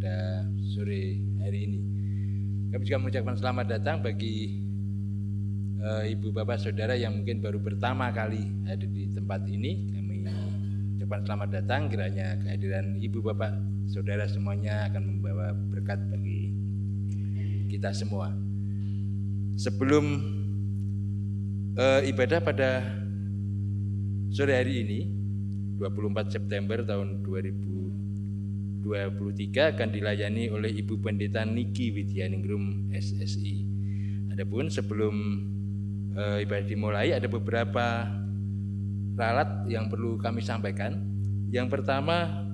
pada sore hari ini. Kami juga mengucapkan selamat datang bagi ibu bapak saudara yang mungkin baru pertama kali hadir di tempat ini. Kami ucapkan selamat datang, kiranya kehadiran ibu bapak saudara semuanya akan membawa berkat bagi kita semua. Sebelum ibadah pada sore hari ini 24 September tahun 2023 akan dilayani oleh Ibu Pendeta Niki Widyaningrum SSI. Adapun sebelum ibadah dimulai ada beberapa ralat yang perlu kami sampaikan. Yang pertama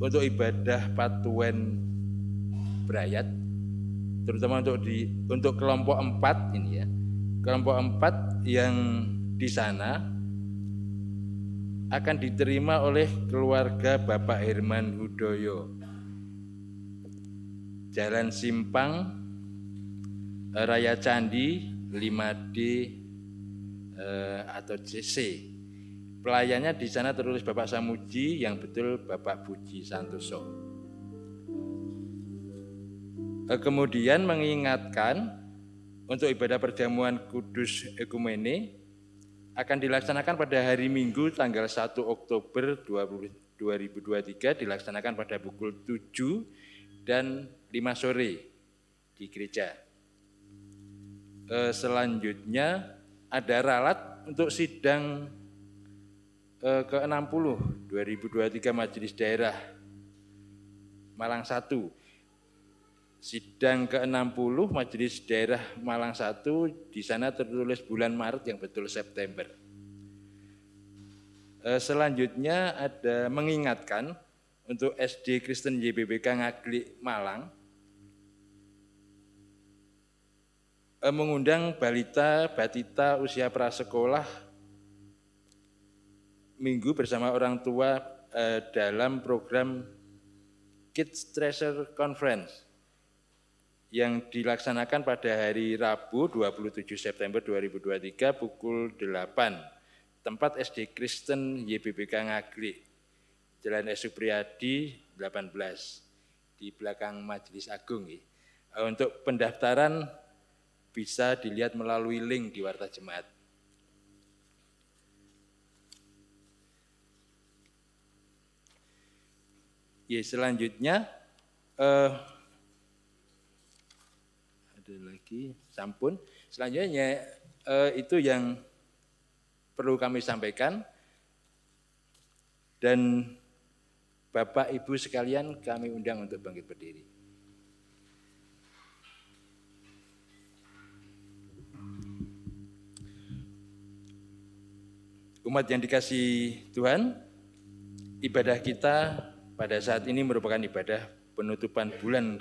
untuk ibadah Patuhen Brayat, terutama untuk kelompok 4 ini ya. Kelompok 4 yang di sana akan diterima oleh keluarga Bapak Herman Hudoyo, Jalan Simpang, Raya Candi, 5D atau CC. Pelayannya di sana tertulis Bapak Samuji, yang betul Bapak Puji Santoso. Kemudian mengingatkan untuk ibadah perjamuan kudus ekumene akan dilaksanakan pada hari Minggu tanggal 1 Oktober 2023, dilaksanakan pada pukul 7 dan 5 sore di gereja. Selanjutnya ada ralat untuk sidang ke-60 2023 Majelis Daerah Malang 1. Sidang ke-60 Majelis Daerah Malang 1, di sana tertulis bulan Maret, yang betul September. Selanjutnya ada mengingatkan untuk SD Kristen YBBK Ngaglik Malang mengundang balita batita usia prasekolah minggu bersama orang tua dalam program Kids Treasure Conference yang dilaksanakan pada hari Rabu 27 September 2023 pukul 8, tempat SD Kristen YBBK Ngaglik, Jalan S. Supriyadi 18, di belakang Majelis Agung. Untuk pendaftaran bisa dilihat melalui link di Warta Jemaat. Selanjutnya ada lagi sampun. Selanjutnya itu yang perlu kami sampaikan, dan Bapak Ibu sekalian kami undang untuk bangkit berdiri. Umat yang dikasihi Tuhan, ibadah kita pada saat ini merupakan ibadah penutupan bulan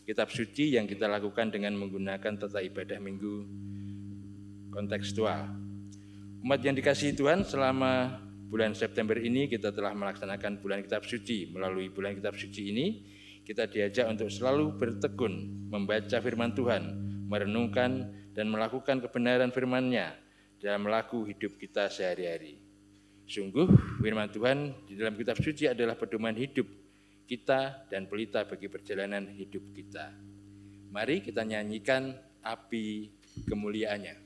Kitab Suci yang kita lakukan dengan menggunakan tata ibadah minggu kontekstual. Umat yang dikasihi Tuhan, selama bulan September ini kita telah melaksanakan bulan Kitab Suci. Melalui bulan Kitab Suci ini, kita diajak untuk selalu bertekun, membaca firman Tuhan, merenungkan dan melakukan kebenaran firman-Nya dalam laku hidup kita sehari-hari. Sungguh firman Tuhan di dalam Kitab Suci adalah pedoman hidup kita dan pelita bagi perjalanan hidup kita. Mari kita nyanyikan api kemuliaannya.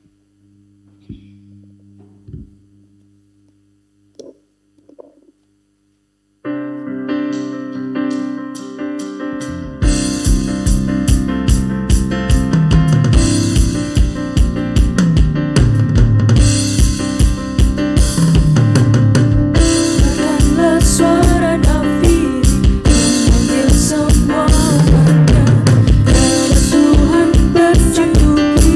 Tuhan berjatuhi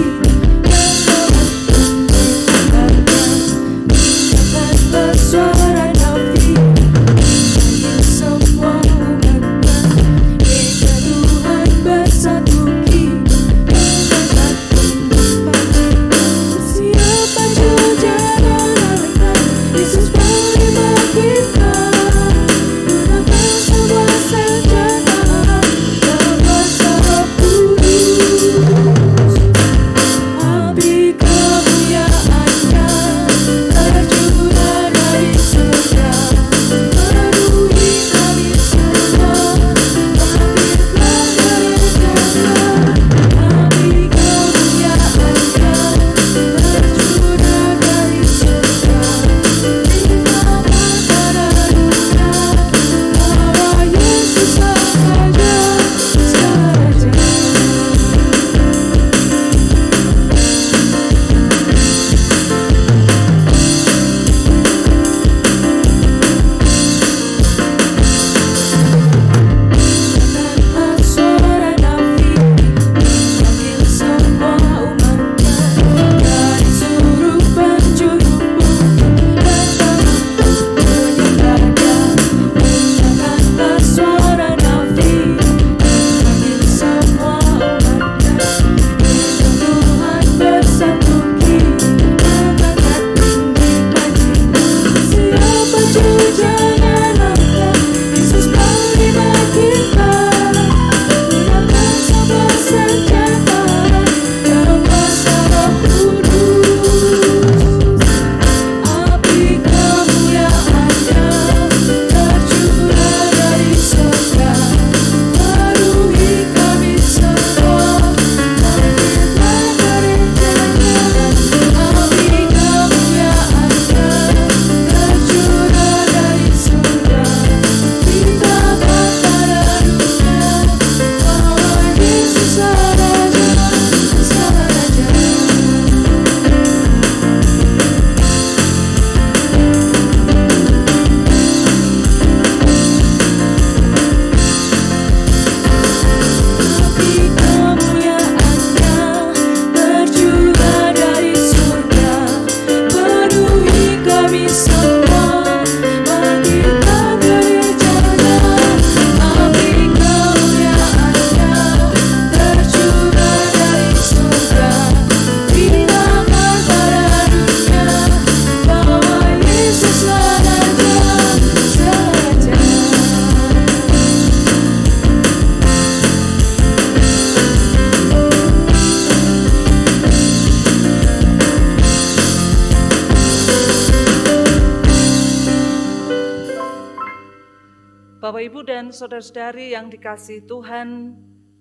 Ibu dan saudara-saudari yang dikasihi Tuhan,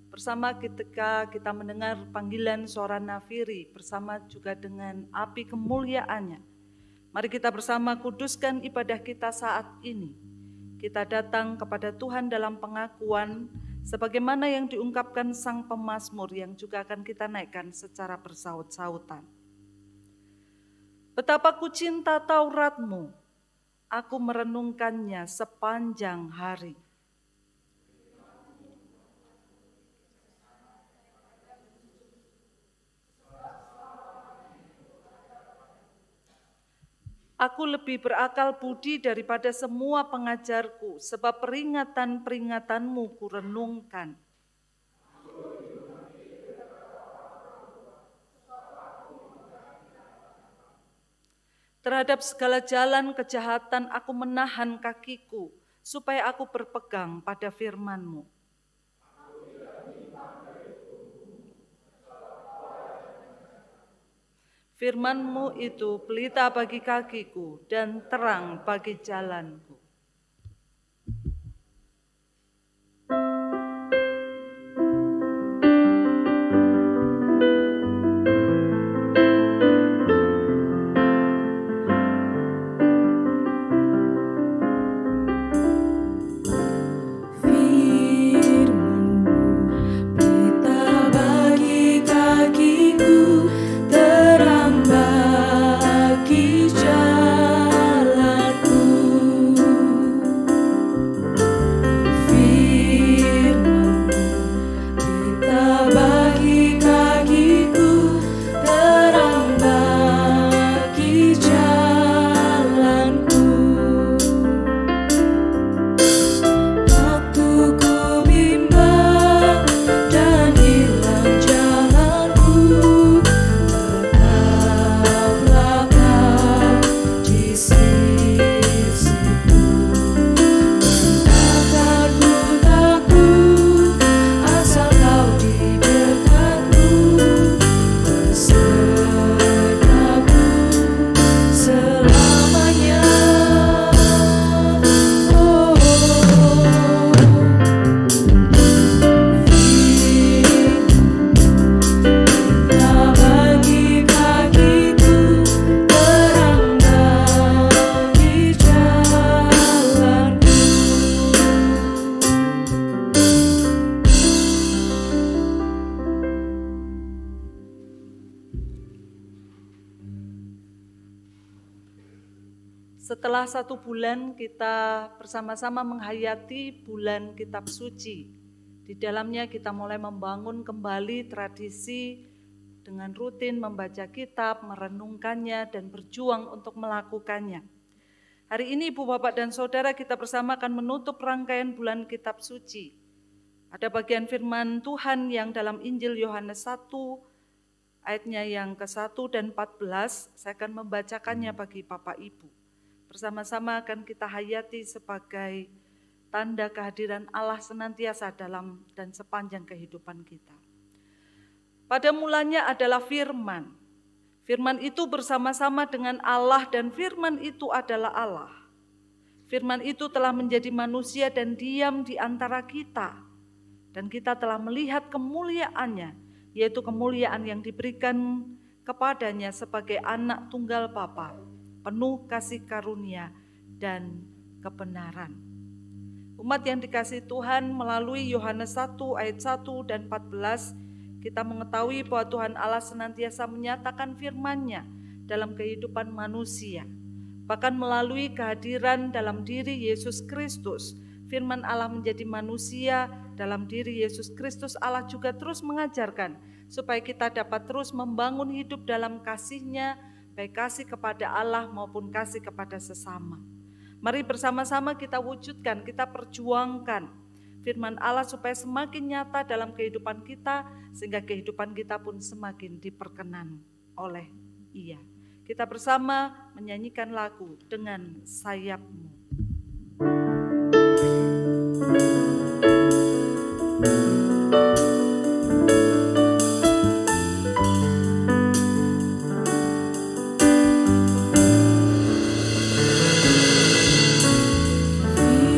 bersama ketika kita mendengar panggilan suara nafiri bersama juga dengan api kemuliaannya, mari kita bersama kuduskan ibadah kita saat ini. Kita datang kepada Tuhan dalam pengakuan sebagaimana yang diungkapkan sang pemazmur yang juga akan kita naikkan secara bersaut-sautan. Betapa ku cinta Taurat-Mu, aku merenungkannya sepanjang hari. Aku lebih berakal budi daripada semua pengajarku, sebab peringatan-peringatanmu kurenungkan. Terhadap segala jalan kejahatan aku menahan kakiku, supaya aku berpegang pada firman-Mu. Firman-Mu itu pelita bagi kakiku dan terang bagi jalanku. Setelah 1 bulan kita bersama-sama menghayati bulan Kitab Suci. Di dalamnya kita mulai membangun kembali tradisi dengan rutin membaca kitab, merenungkannya, dan berjuang untuk melakukannya. Hari ini Ibu, Bapak, dan Saudara kita bersama akan menutup rangkaian bulan Kitab Suci. Ada bagian firman Tuhan yang dalam Injil Yohanes 1, ayatnya yang ke-1 dan 14, saya akan membacakannya bagi Bapak Ibu. Bersama-sama akan kita hayati sebagai tanda kehadiran Allah senantiasa dalam dan sepanjang kehidupan kita. Pada mulanya adalah firman. Firman itu bersama-sama dengan Allah dan firman itu adalah Allah. Firman itu telah menjadi manusia dan diam di antara kita. Dan kita telah melihat kemuliaannya, yaitu kemuliaan yang diberikan kepadanya sebagai anak tunggal Bapa, penuh kasih karunia dan kebenaran. Umat yang dikasihi Tuhan, melalui Yohanes 1 ayat 1 dan 14, kita mengetahui bahwa Tuhan Allah senantiasa menyatakan firman-Nya dalam kehidupan manusia. Bahkan melalui kehadiran dalam diri Yesus Kristus, firman Allah menjadi manusia dalam diri Yesus Kristus. Allah juga terus mengajarkan supaya kita dapat terus membangun hidup dalam kasih-Nya, baik kasih kepada Allah maupun kasih kepada sesama. Mari bersama-sama kita wujudkan, kita perjuangkan firman Allah supaya semakin nyata dalam kehidupan kita, sehingga kehidupan kita pun semakin diperkenan oleh Ia. Kita bersama menyanyikan lagu Dengan Sayap-Mu.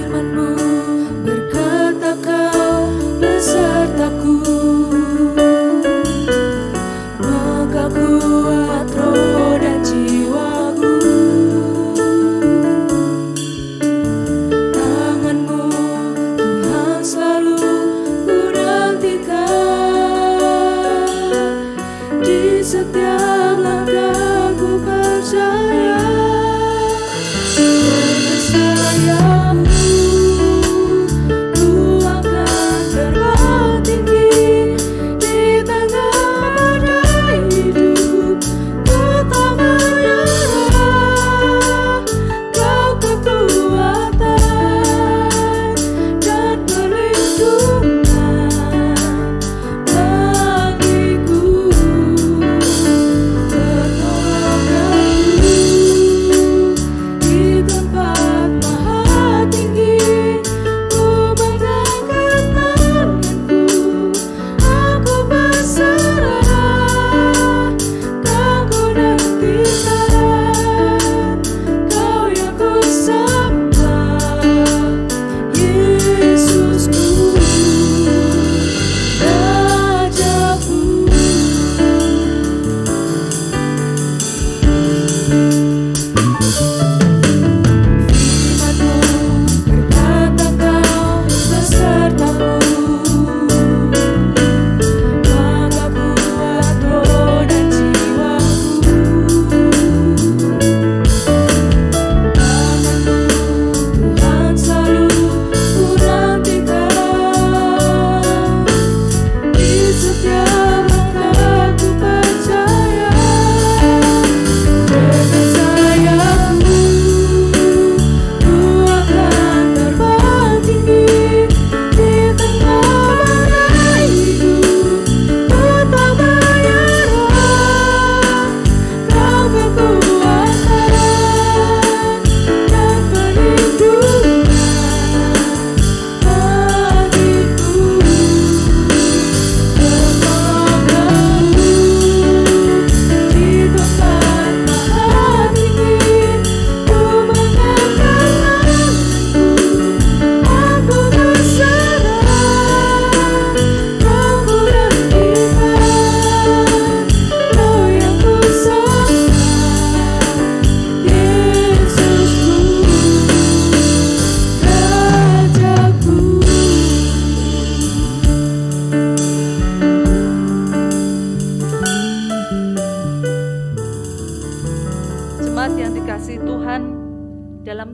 Firman-Mu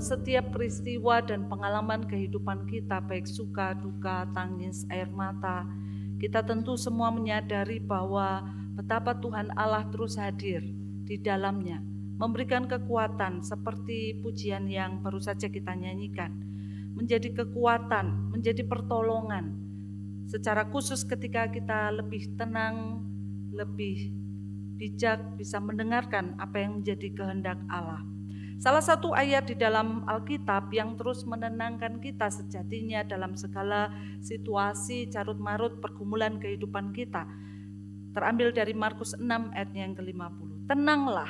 setiap peristiwa dan pengalaman kehidupan kita, baik suka, duka, tangis, air mata, kita tentu semua menyadari bahwa betapa Tuhan Allah terus hadir di dalamnya, memberikan kekuatan seperti pujian yang baru saja kita nyanyikan, menjadi kekuatan, menjadi pertolongan, secara khusus ketika kita lebih tenang, lebih bijak, bisa mendengarkan apa yang menjadi kehendak Allah. Salah satu ayat di dalam Alkitab yang terus menenangkan kita sejatinya dalam segala situasi carut-marut pergumulan kehidupan kita, terambil dari Markus 6 ayat yang ke-50. Tenanglah,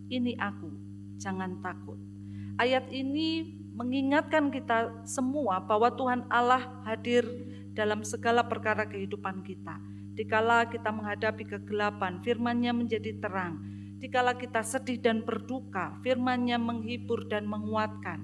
ini aku, jangan takut. Ayat ini mengingatkan kita semua bahwa Tuhan Allah hadir dalam segala perkara kehidupan kita. Dikala kita menghadapi kegelapan, firman-Nya menjadi terang. Dikala kita sedih dan berduka, firman-Nya menghibur dan menguatkan.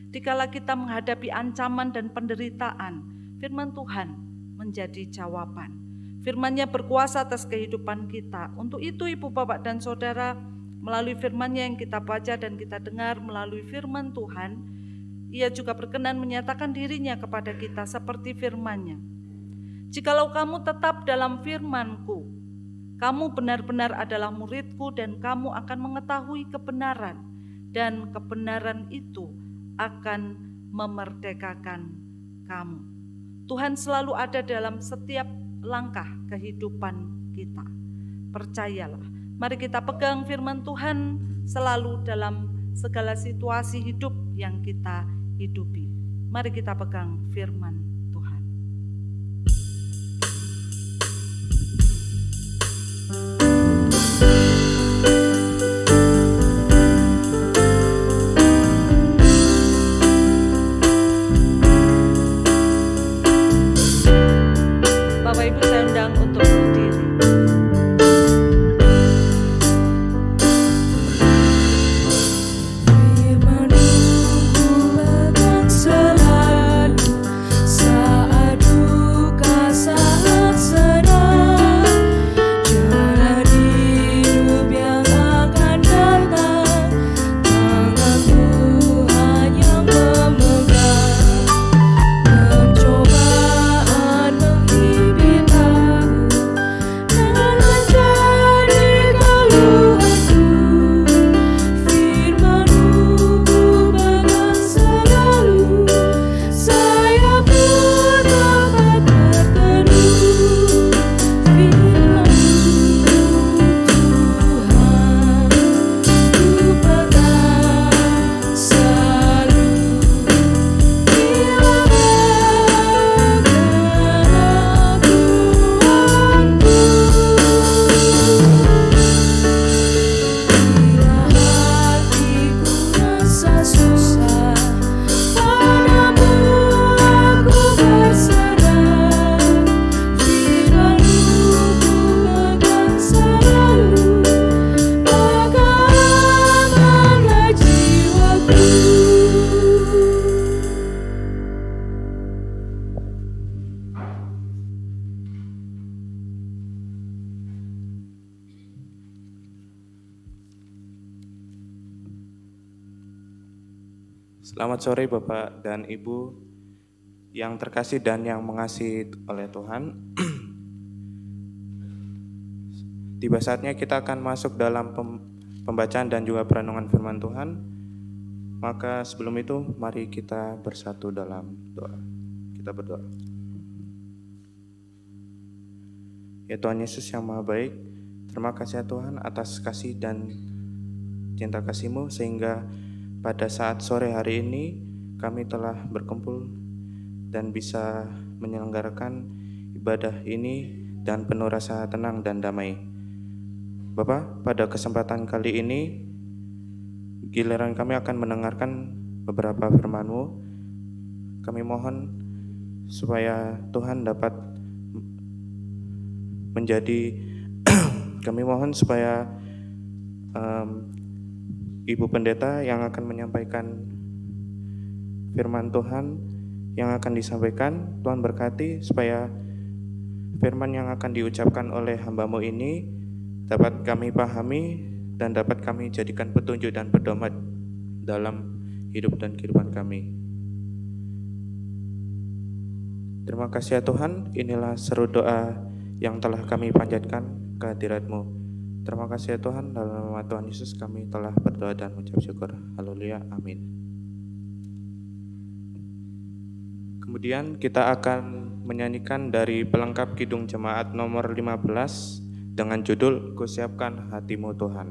Dikala kita menghadapi ancaman dan penderitaan, firman Tuhan menjadi jawaban. Firman-Nya berkuasa atas kehidupan kita. Untuk itu Ibu, Bapak, dan Saudara, melalui firman-Nya yang kita baca dan kita dengar melalui firman Tuhan, Ia juga berkenan menyatakan diri-Nya kepada kita seperti firman-Nya. Jikalau kamu tetap dalam firman-Ku, kamu benar-benar adalah murid-Ku dan kamu akan mengetahui kebenaran, dan kebenaran itu akan memerdekakan kamu. Tuhan selalu ada dalam setiap langkah kehidupan kita. Percayalah, mari kita pegang firman Tuhan selalu dalam segala situasi hidup yang kita hidupi. Mari kita pegang firman Tuhan. Bapak Ibu, saya undang untuk berdiri. Selamat sore Bapak dan Ibu yang terkasih dan yang mengasihi oleh Tuhan. Tiba saatnya kita akan masuk dalam pembacaan dan juga perenungan firman Tuhan. Maka sebelum itu mari kita bersatu dalam doa. Kita berdoa. Ya Tuhan Yesus yang Maha Baik, terima kasih ya Tuhan atas kasih dan cinta kasih-Mu sehingga pada saat sore hari ini kami telah berkumpul dan bisa menyelenggarakan ibadah ini dan penuh rasa tenang dan damai. Bapak, pada kesempatan kali ini giliran kami akan mendengarkan beberapa firman-Mu. Kami mohon supaya Tuhan dapat menjadi kami mohon supaya Ibu Pendeta yang akan menyampaikan firman Tuhan yang akan disampaikan, Tuhan berkati supaya firman yang akan diucapkan oleh hamba-Mu ini dapat kami pahami dan dapat kami jadikan petunjuk dan pedoman dalam hidup dan kehidupan kami. Terima kasih ya Tuhan, inilah seru doa yang telah kami panjatkan ke hadirat-Mu. Terima kasih ya Tuhan, dalam nama Tuhan Yesus kami telah berdoa dan mengucap syukur. Haleluya, amin. Kemudian kita akan menyanyikan dari pelengkap Kidung Jemaat nomor 15 dengan judul Kusiapkan Hatimu Tuhan.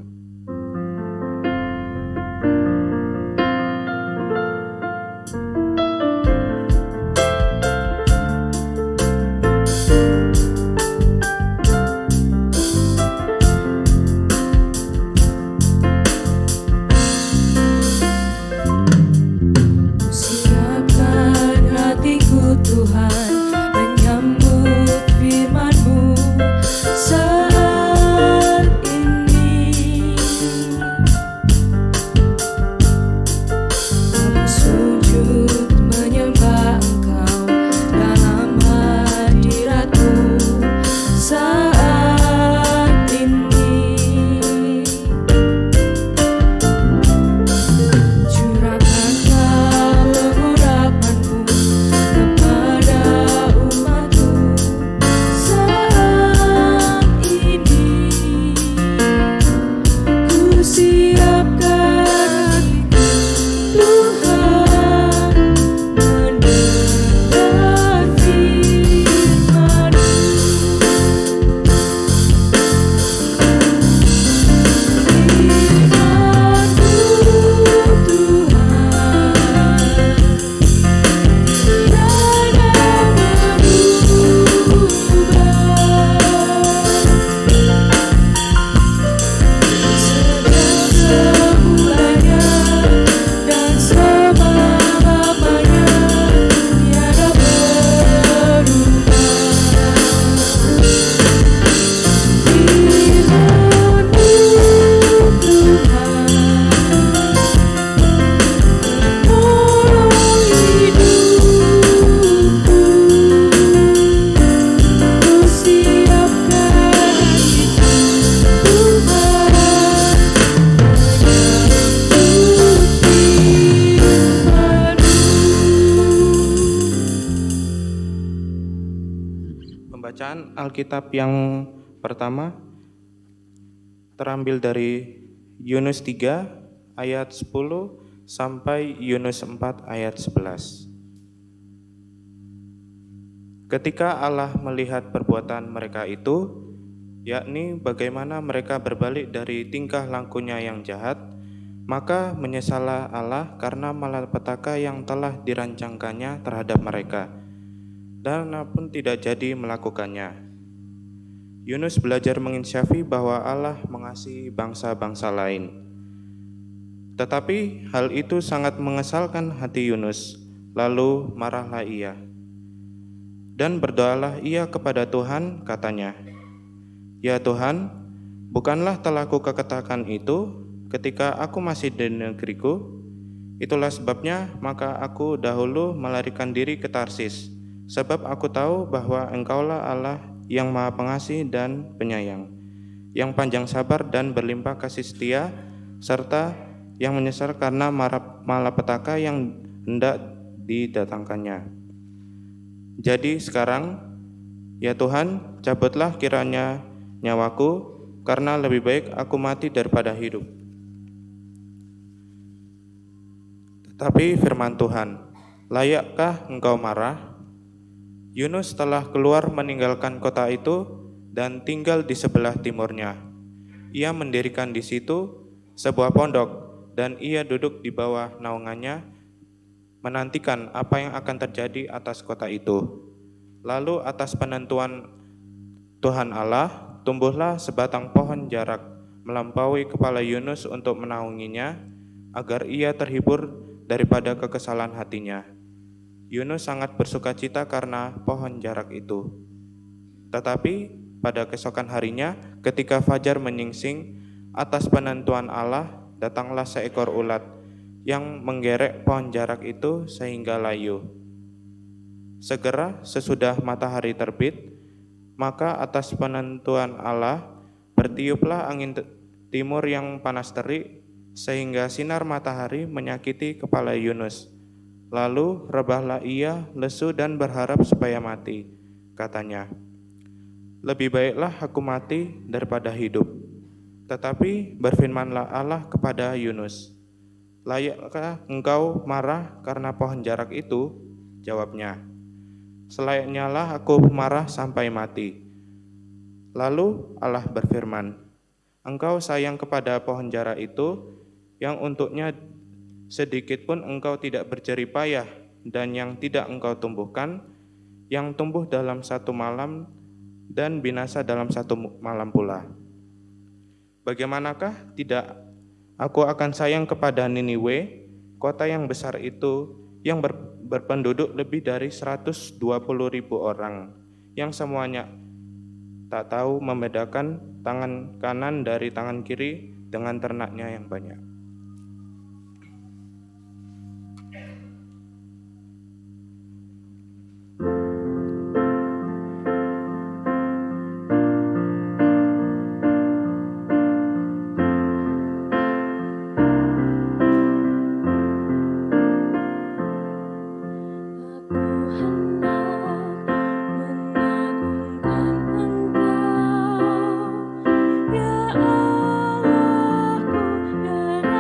Bacaan Alkitab yang pertama terambil dari Yunus 3 ayat 10 sampai Yunus 4 ayat 11. Ketika Allah melihat perbuatan mereka itu, yakni bagaimana mereka berbalik dari tingkah lakunya yang jahat, maka menyesallah Allah karena malapetaka yang telah dirancangkannya terhadap mereka, dan pun tidak jadi melakukannya. Yunus belajar menginsyafi bahwa Allah mengasihi bangsa-bangsa lain. Tetapi hal itu sangat mengesalkan hati Yunus, lalu marahlah ia. Dan berdoalah ia kepada Tuhan, katanya, "Ya Tuhan, bukanlah telah kukatakan itu ketika aku masih di negeriku? Itulah sebabnya maka aku dahulu melarikan diri ke Tarsis, sebab aku tahu bahwa Engkaulah Allah yang Maha Pengasih dan Penyayang, yang panjang sabar dan berlimpah kasih setia, serta yang menyesal karena malapetaka yang hendak didatangkannya. Jadi sekarang, ya Tuhan, cabutlah kiranya nyawaku, karena lebih baik aku mati daripada hidup." Tetapi firman Tuhan, "Layakkah engkau marah? Yunus telah keluar meninggalkan kota itu dan tinggal di sebelah timurnya. Ia mendirikan di situ sebuah pondok dan ia duduk di bawah naungannya menantikan apa yang akan terjadi atas kota itu. Lalu atas penentuan Tuhan Allah tumbuhlah sebatang pohon jarak melampaui kepala Yunus untuk menaunginya agar ia terhibur daripada kekesalan hatinya. Yunus sangat bersukacita karena pohon jarak itu. Tetapi pada keesokan harinya, ketika fajar menyingsing, atas penentuan Allah datanglah seekor ulat yang menggerek pohon jarak itu sehingga layu. Segera sesudah matahari terbit, maka atas penentuan Allah bertiuplah angin timur yang panas terik sehingga sinar matahari menyakiti kepala Yunus. Lalu rebahlah ia lesu dan berharap supaya mati. Katanya, lebih baiklah aku mati daripada hidup. Tetapi berfirmanlah Allah kepada Yunus, layakkah engkau marah karena pohon jarak itu? Jawabnya, selayaknya lah aku marah sampai mati. Lalu Allah berfirman, engkau sayang kepada pohon jarak itu, yang untuknya sedikit pun engkau tidak berjerih payah, dan yang tidak engkau tumbuhkan, yang tumbuh dalam satu malam dan binasa dalam satu malam pula. Bagaimanakah tidak aku akan sayang kepada Niniwe, kota yang besar itu, yang berpenduduk lebih dari 120.000 orang, yang semuanya tak tahu membedakan tangan kanan dari tangan kiri dengan ternaknya yang banyak. Ya Allahku, ya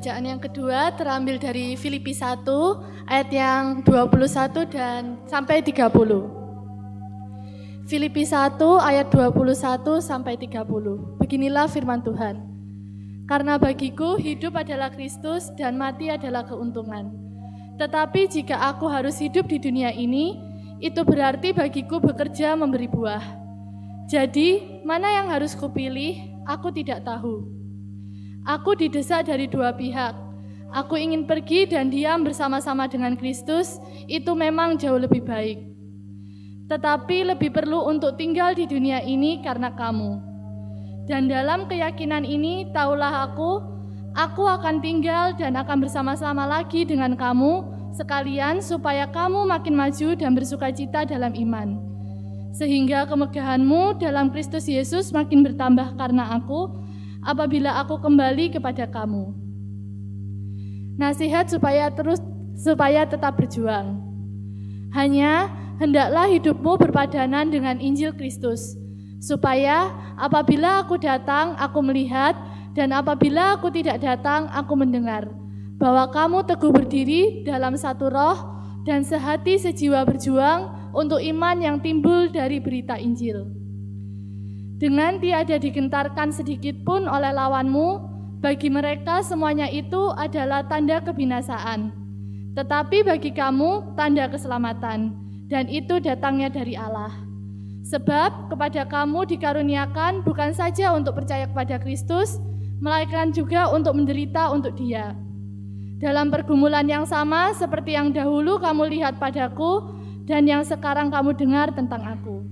Bacaan yang kedua terambil dari Filipi 1 ayat yang 21 dan sampai 30. Filipi 1 ayat 21 sampai 30. Beginilah firman Tuhan. Karena bagiku hidup adalah Kristus dan mati adalah keuntungan. Tetapi jika aku harus hidup di dunia ini, itu berarti bagiku bekerja memberi buah. Jadi, mana yang harus kupilih, aku tidak tahu. Aku didesak dari dua pihak. Aku ingin pergi dan diam bersama-sama dengan Kristus, itu memang jauh lebih baik. Tetapi lebih perlu untuk tinggal di dunia ini karena kamu. Dan dalam keyakinan ini, taulah aku akan tinggal dan akan bersama-sama lagi dengan kamu, sekalian supaya kamu makin maju dan bersukacita dalam iman. Sehingga kemegahanmu dalam Kristus Yesus makin bertambah karena aku, apabila aku kembali kepada kamu. Nasihat supaya tetap berjuang. Hanya hendaklah hidupmu berpadanan dengan Injil Kristus, supaya apabila aku datang, aku melihat, dan apabila aku tidak datang, aku mendengar, bahwa kamu teguh berdiri dalam satu roh dan sehati sejiwa berjuang untuk iman yang timbul dari berita Injil. Dengan tiada digentarkan sedikit pun oleh lawanmu, bagi mereka semuanya itu adalah tanda kebinasaan. Tetapi bagi kamu tanda keselamatan, dan itu datangnya dari Allah. Sebab kepada kamu dikaruniakan bukan saja untuk percaya kepada Kristus, melainkan juga untuk menderita untuk Dia. Dalam pergumulan yang sama seperti yang dahulu kamu lihat padaku, dan yang sekarang kamu dengar tentang aku.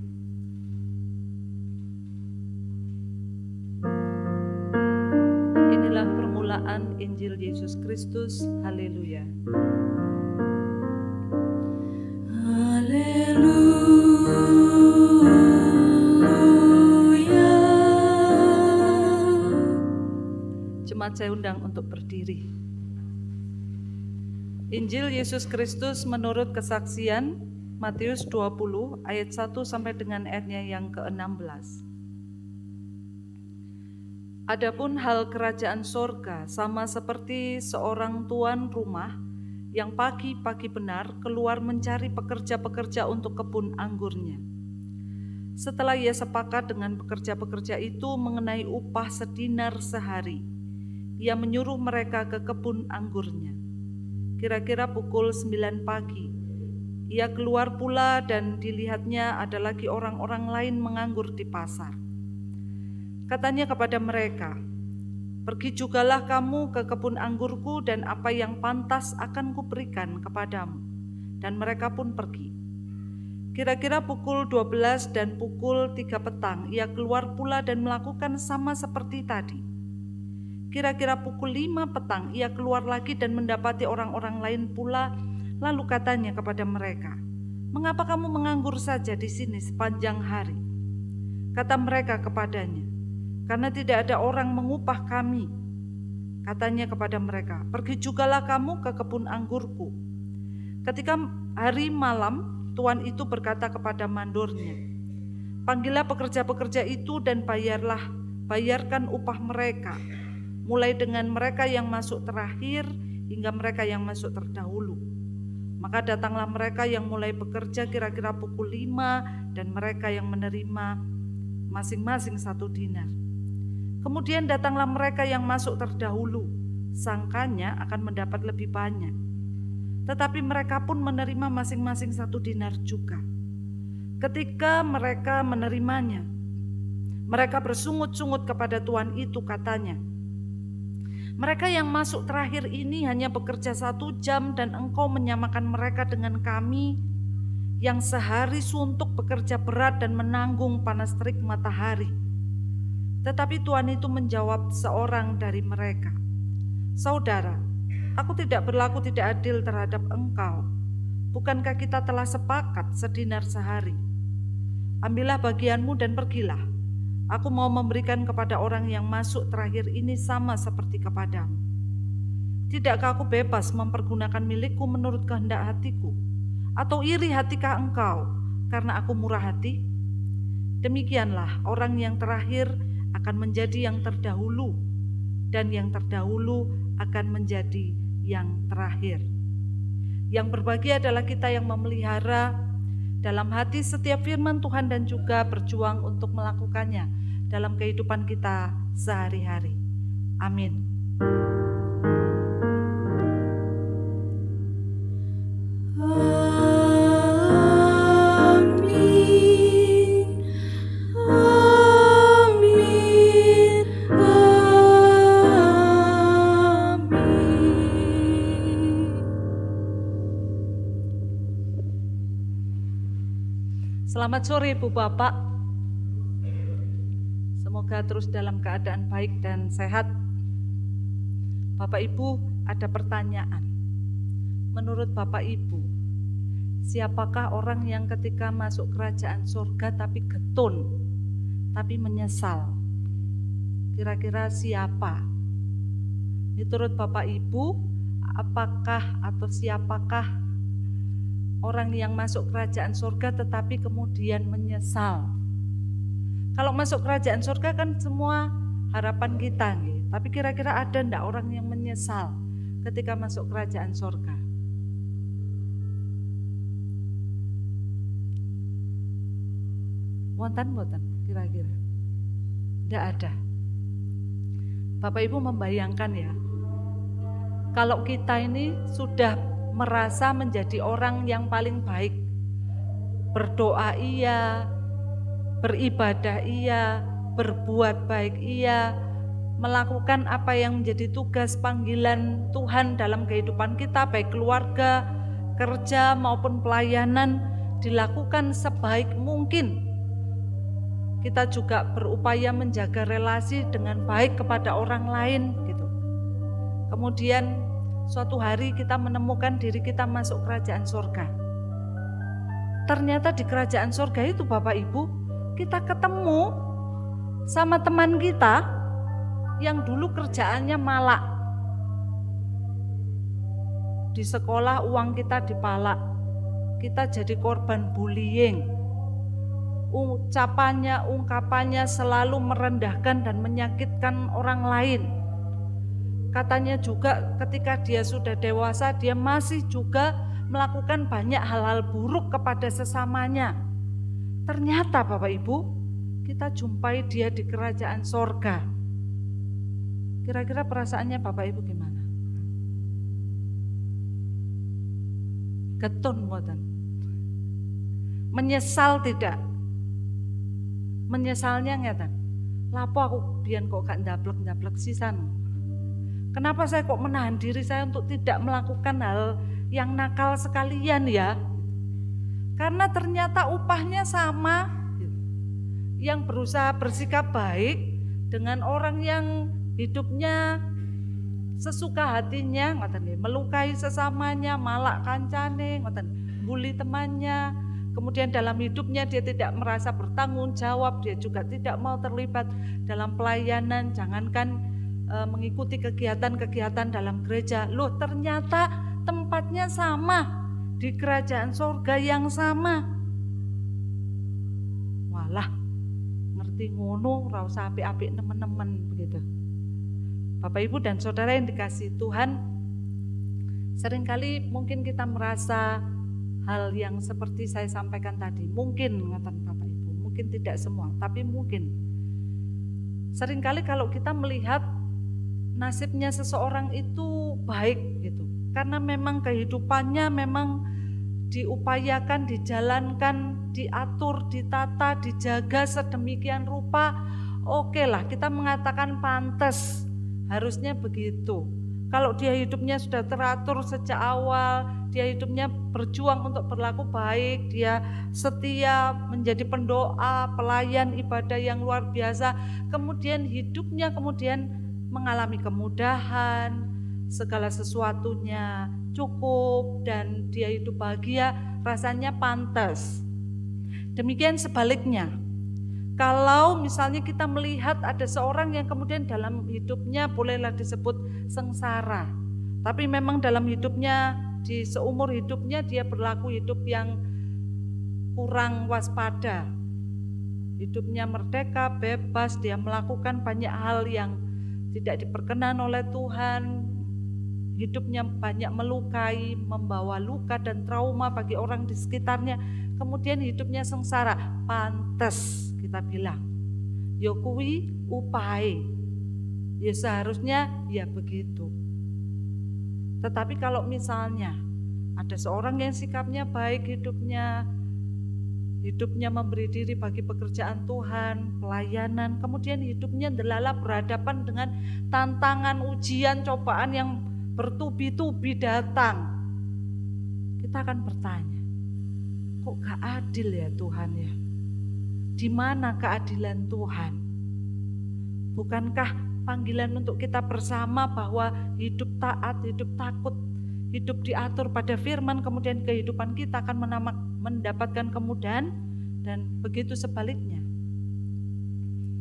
Inilah permulaan Injil Yesus Kristus. Haleluya. Haleluya. Jemaat saya undang untuk berdiri. Injil Yesus Kristus menurut kesaksian Matius 20 ayat 1 sampai dengan ayatnya yang ke-16. Adapun hal kerajaan sorga sama seperti seorang tuan rumah yang pagi-pagi benar keluar mencari pekerja-pekerja untuk kebun anggurnya. Setelah ia sepakat dengan pekerja-pekerja itu mengenai upah sedinar sehari, ia menyuruh mereka ke kebun anggurnya. Kira-kira pukul 9 pagi, ia keluar pula dan dilihatnya ada lagi orang-orang lain menganggur di pasar. Katanya kepada mereka, "Pergi jugalah kamu ke kebun anggurku dan apa yang pantas akan kuberikan kepadamu." Dan mereka pun pergi. Kira-kira pukul 12 dan pukul 3 petang, ia keluar pula dan melakukan sama seperti tadi. Kira-kira pukul 5 petang, ia keluar lagi dan mendapati orang-orang lain pula, lalu katanya kepada mereka, "Mengapa kamu menganggur saja di sini sepanjang hari?" Kata mereka kepadanya, "Karena tidak ada orang mengupah kami." Katanya kepada mereka, "Pergi jugalah kamu ke kebun anggurku." Ketika hari malam, tuan itu berkata kepada mandornya, "Panggillah pekerja-pekerja itu dan bayarkan upah mereka, mulai dengan mereka yang masuk terakhir hingga mereka yang masuk terdahulu." Maka datanglah mereka yang mulai bekerja kira-kira pukul 5 dan mereka yang menerima masing-masing 1 dinar. Kemudian datanglah mereka yang masuk terdahulu, sangkanya akan mendapat lebih banyak. Tetapi mereka pun menerima masing-masing 1 dinar juga. Ketika mereka menerimanya, mereka bersungut-sungut kepada tuan itu, katanya, "Mereka yang masuk terakhir ini hanya bekerja 1 jam dan engkau menyamakan mereka dengan kami yang sehari suntuk bekerja berat dan menanggung panas terik matahari." Tetapi tuan itu menjawab seorang dari mereka, "Saudara, aku tidak berlaku tidak adil terhadap engkau. Bukankah kita telah sepakat sedinar sehari? Ambillah bagianmu dan pergilah. Aku mau memberikan kepada orang yang masuk terakhir ini sama seperti kepadamu. Tidakkah aku bebas mempergunakan milikku menurut kehendak hatiku? Atau iri hatikah engkau karena aku murah hati? Demikianlah orang yang terakhir akan menjadi yang terdahulu, dan yang terdahulu akan menjadi yang terakhir. Yang berbahagia adalah kita yang memelihara dalam hati setiap firman Tuhan dan juga berjuang untuk melakukannya dalam kehidupan kita sehari-hari. Amin. Selamat sore Ibu Bapak. Semoga terus dalam keadaan baik dan sehat. Bapak Ibu, ada pertanyaan. Menurut Bapak Ibu, siapakah orang yang ketika masuk kerajaan surga tapi getun, tapi menyesal? Kira-kira siapa? Menurut Bapak Ibu, apakah atau siapakah orang yang masuk kerajaan surga tetapi kemudian menyesal? Kalau masuk kerajaan surga kan semua harapan kita nih. Tapi kira-kira ada enggak orang yang menyesal ketika masuk kerajaan surga? Wonten kira-kira? Enggak ada. Bapak Ibu membayangkan ya, kalau kita ini sudah merasa menjadi orang yang paling baik, berdoa iya, beribadah iya, berbuat baik iya, melakukan apa yang menjadi tugas panggilan Tuhan dalam kehidupan kita, baik keluarga, kerja maupun pelayanan, dilakukan sebaik mungkin. Kita juga berupaya menjaga relasi dengan baik kepada orang lain gitu. Kemudian suatu hari kita menemukan diri kita masuk kerajaan surga. Ternyata di kerajaan surga itu Bapak Ibu, kita ketemu sama teman kita yang dulu kerjaannya malak. Di sekolah uang kita dipalak, kita jadi korban bullying. Ucapannya, ungkapannya selalu merendahkan dan menyakitkan orang lain. Katanya juga ketika dia sudah dewasa, dia masih juga melakukan banyak hal-hal buruk kepada sesamanya. Ternyata Bapak Ibu, kita jumpai dia di kerajaan sorga. Kira-kira perasaannya Bapak Ibu gimana? Getun mboten? Menyesal tidak? Menyesalnya ngeten. Lapo aku biyen kok gak ndablek-ndablek sisan. Kenapa saya kok menahan diri saya untuk tidak melakukan hal yang nakal sekalian ya? Karena ternyata upahnya sama. Yang berusaha bersikap baik dengan orang yang hidupnya sesuka hatinya, melukai sesamanya, malak kancane, bully temannya. Kemudian dalam hidupnya dia tidak merasa bertanggung jawab, dia juga tidak mau terlibat dalam pelayanan, jangankan mengikuti kegiatan-kegiatan dalam gereja. Loh, ternyata tempatnya sama di kerajaan surga yang sama. Walah, ngerti ngono ora usah apik-apik nemen-nemen begitu. Bapak Ibu dan Saudara yang dikasihi Tuhan, seringkali mungkin kita merasa hal yang seperti saya sampaikan tadi. Mungkin ngatakan Bapak Ibu, mungkin tidak semua, tapi mungkin. Seringkali kalau kita melihat nasibnya seseorang itu baik gitu, karena memang kehidupannya memang diupayakan, dijalankan, diatur, ditata, dijaga sedemikian rupa. Oke lah, kita mengatakan pantas, harusnya begitu. Kalau dia hidupnya sudah teratur sejak awal, dia hidupnya berjuang untuk berlaku baik, dia setia menjadi pendoa, pelayan ibadah yang luar biasa, kemudian hidupnya mengalami kemudahan, segala sesuatunya cukup dan dia hidup bahagia, rasanya pantas. Demikian sebaliknya, kalau misalnya kita melihat ada seorang yang kemudian dalam hidupnya bolehlah disebut sengsara, tapi memang dalam hidupnya, di seumur hidupnya dia berlaku hidup yang kurang waspada, hidupnya merdeka, bebas, dia melakukan banyak hal yang tidak diperkenan oleh Tuhan, hidupnya banyak melukai, membawa luka dan trauma bagi orang di sekitarnya, kemudian hidupnya sengsara, pantes kita bilang, yo kuwi upahe, ya seharusnya ya begitu. Tetapi kalau misalnya ada seorang yang sikapnya baik, hidupnya memberi diri bagi pekerjaan Tuhan, pelayanan, kemudian hidupnya delala berhadapan dengan tantangan, ujian, cobaan yang bertubi-tubi datang, kita akan bertanya, kok gak adil ya Tuhan ya? Di mana keadilan Tuhan? Bukankah panggilan untuk kita bersama bahwa hidup taat, hidup takut, hidup diatur pada firman, kemudian kehidupan kita akan mendapatkan kemudahan, dan begitu sebaliknya.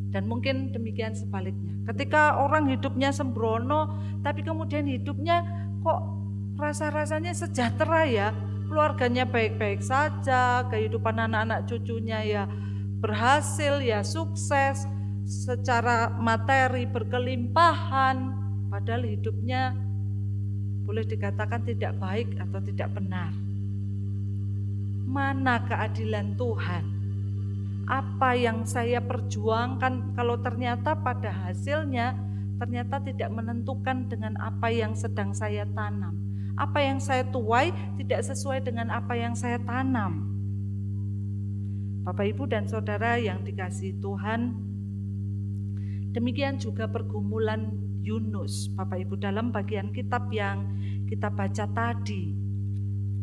Dan mungkin demikian sebaliknya. Ketika orang hidupnya sembrono, tapi kemudian hidupnya kok rasa-rasanya sejahtera ya, keluarganya baik-baik saja, kehidupan anak-anak cucunya ya berhasil, ya sukses, secara materi berkelimpahan, padahal hidupnya boleh dikatakan tidak baik atau tidak benar. Mana keadilan Tuhan? Apa yang saya perjuangkan kalau ternyata pada hasilnya ternyata tidak menentukan dengan apa yang sedang saya tanam. Apa yang saya tuai tidak sesuai dengan apa yang saya tanam. Bapak, Ibu, dan Saudara yang dikasihi Tuhan, demikian juga pergumulan Yunus, Bapak Ibu, dalam bagian kitab yang kita baca tadi.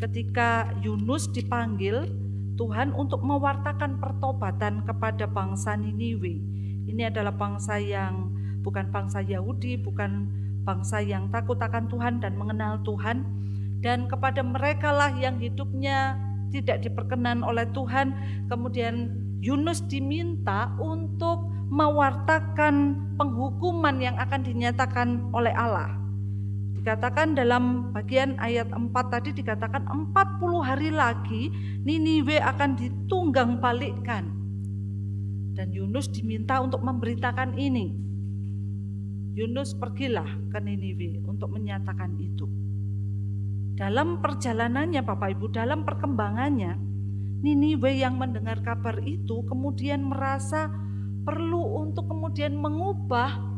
Ketika Yunus dipanggil Tuhan untuk mewartakan pertobatan kepada bangsa Niniwe. Ini adalah bangsa yang bukan bangsa Yahudi, bukan bangsa yang takut akan Tuhan dan mengenal Tuhan. Dan kepada mereka lah yang hidupnya tidak diperkenan oleh Tuhan. Kemudian Yunus diminta untuk mewartakan penghukuman yang akan dinyatakan oleh Allah. Dikatakan dalam bagian ayat 4 tadi, dikatakan 40 hari lagi Niniwe akan ditunggang balikkan. Dan Yunus diminta untuk memberitakan ini. Yunus pergilah ke Niniwe untuk menyatakan itu. Dalam perjalanannya Bapak Ibu, dalam perkembangannya, Niniwe yang mendengar kabar itu kemudian merasa perlu untuk kemudian mengubah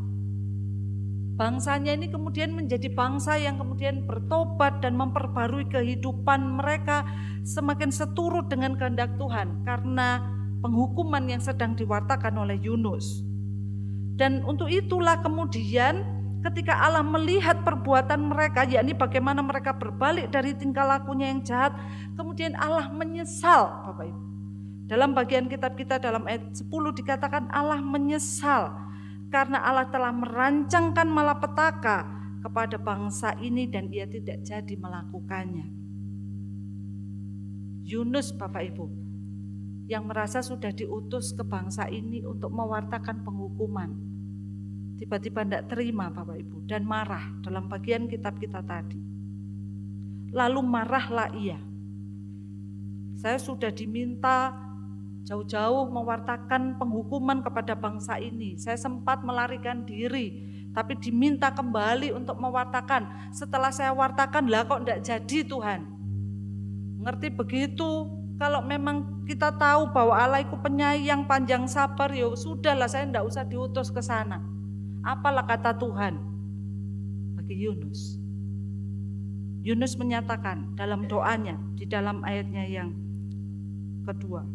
bangsanya ini, kemudian menjadi bangsa yang kemudian bertobat dan memperbarui kehidupan mereka semakin seturut dengan kehendak Tuhan karena penghukuman yang sedang diwartakan oleh Yunus. Dan untuk itulah kemudian ketika Allah melihat perbuatan mereka, yakni bagaimana mereka berbalik dari tingkah lakunya yang jahat, kemudian Allah menyesal, Bapak Ibu. Dalam bagian kitab kita dalam ayat 10 dikatakan Allah menyesal karena Allah telah merancangkan malapetaka kepada bangsa ini dan ia tidak jadi melakukannya. Yunus, Bapak Ibu, yang merasa sudah diutus ke bangsa ini untuk mewartakan penghukuman, tiba-tiba tidak terima Bapak Ibu dan marah dalam bagian kitab kita tadi. Lalu marahlah ia. Saya sudah diminta jauh-jauh mewartakan penghukuman kepada bangsa ini. Saya sempat melarikan diri, tapi diminta kembali untuk mewartakan. Setelah saya wartakan, lah kok tidak jadi Tuhan. Ngerti begitu? Kalau memang kita tahu bahwa Allah itu penyayang, panjang sabar, ya sudahlah, saya tidak usah diutus ke sana. Apalah kata Tuhan bagi Yunus? Yunus menyatakan dalam doanya di dalam ayatnya yang kedua,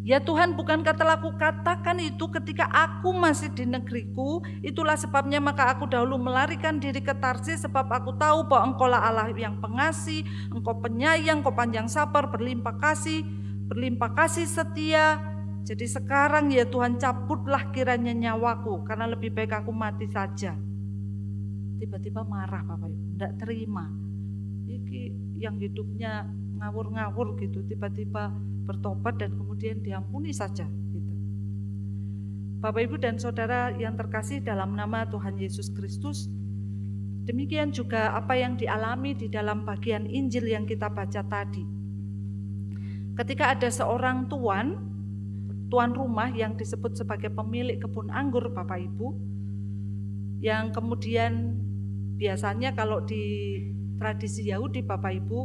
ya Tuhan, bukankah telah kukatakan itu ketika aku masih di negeriku? Itulah sebabnya maka aku dahulu melarikan diri ke Tarsis, sebab aku tahu bahwa Engkau lah Allah yang pengasih, Engkau penyayang, Engkau panjang sabar, berlimpah kasih setia. Jadi sekarang ya Tuhan, cabutlah kiranya nyawaku, karena lebih baik aku mati saja. Tiba-tiba marah Bapak Ibu, tidak terima. Iki yang hidupnya ngawur-ngawur gitu, tiba-tiba bertobat dan kemudian diampuni saja gitu. Bapak Ibu dan Saudara yang terkasih dalam nama Tuhan Yesus Kristus, demikian juga apa yang dialami di dalam bagian Injil yang kita baca tadi. Ketika ada seorang tuan rumah yang disebut sebagai pemilik kebun anggur Bapak Ibu, yang kemudian biasanya kalau di tradisi Yahudi Bapak Ibu,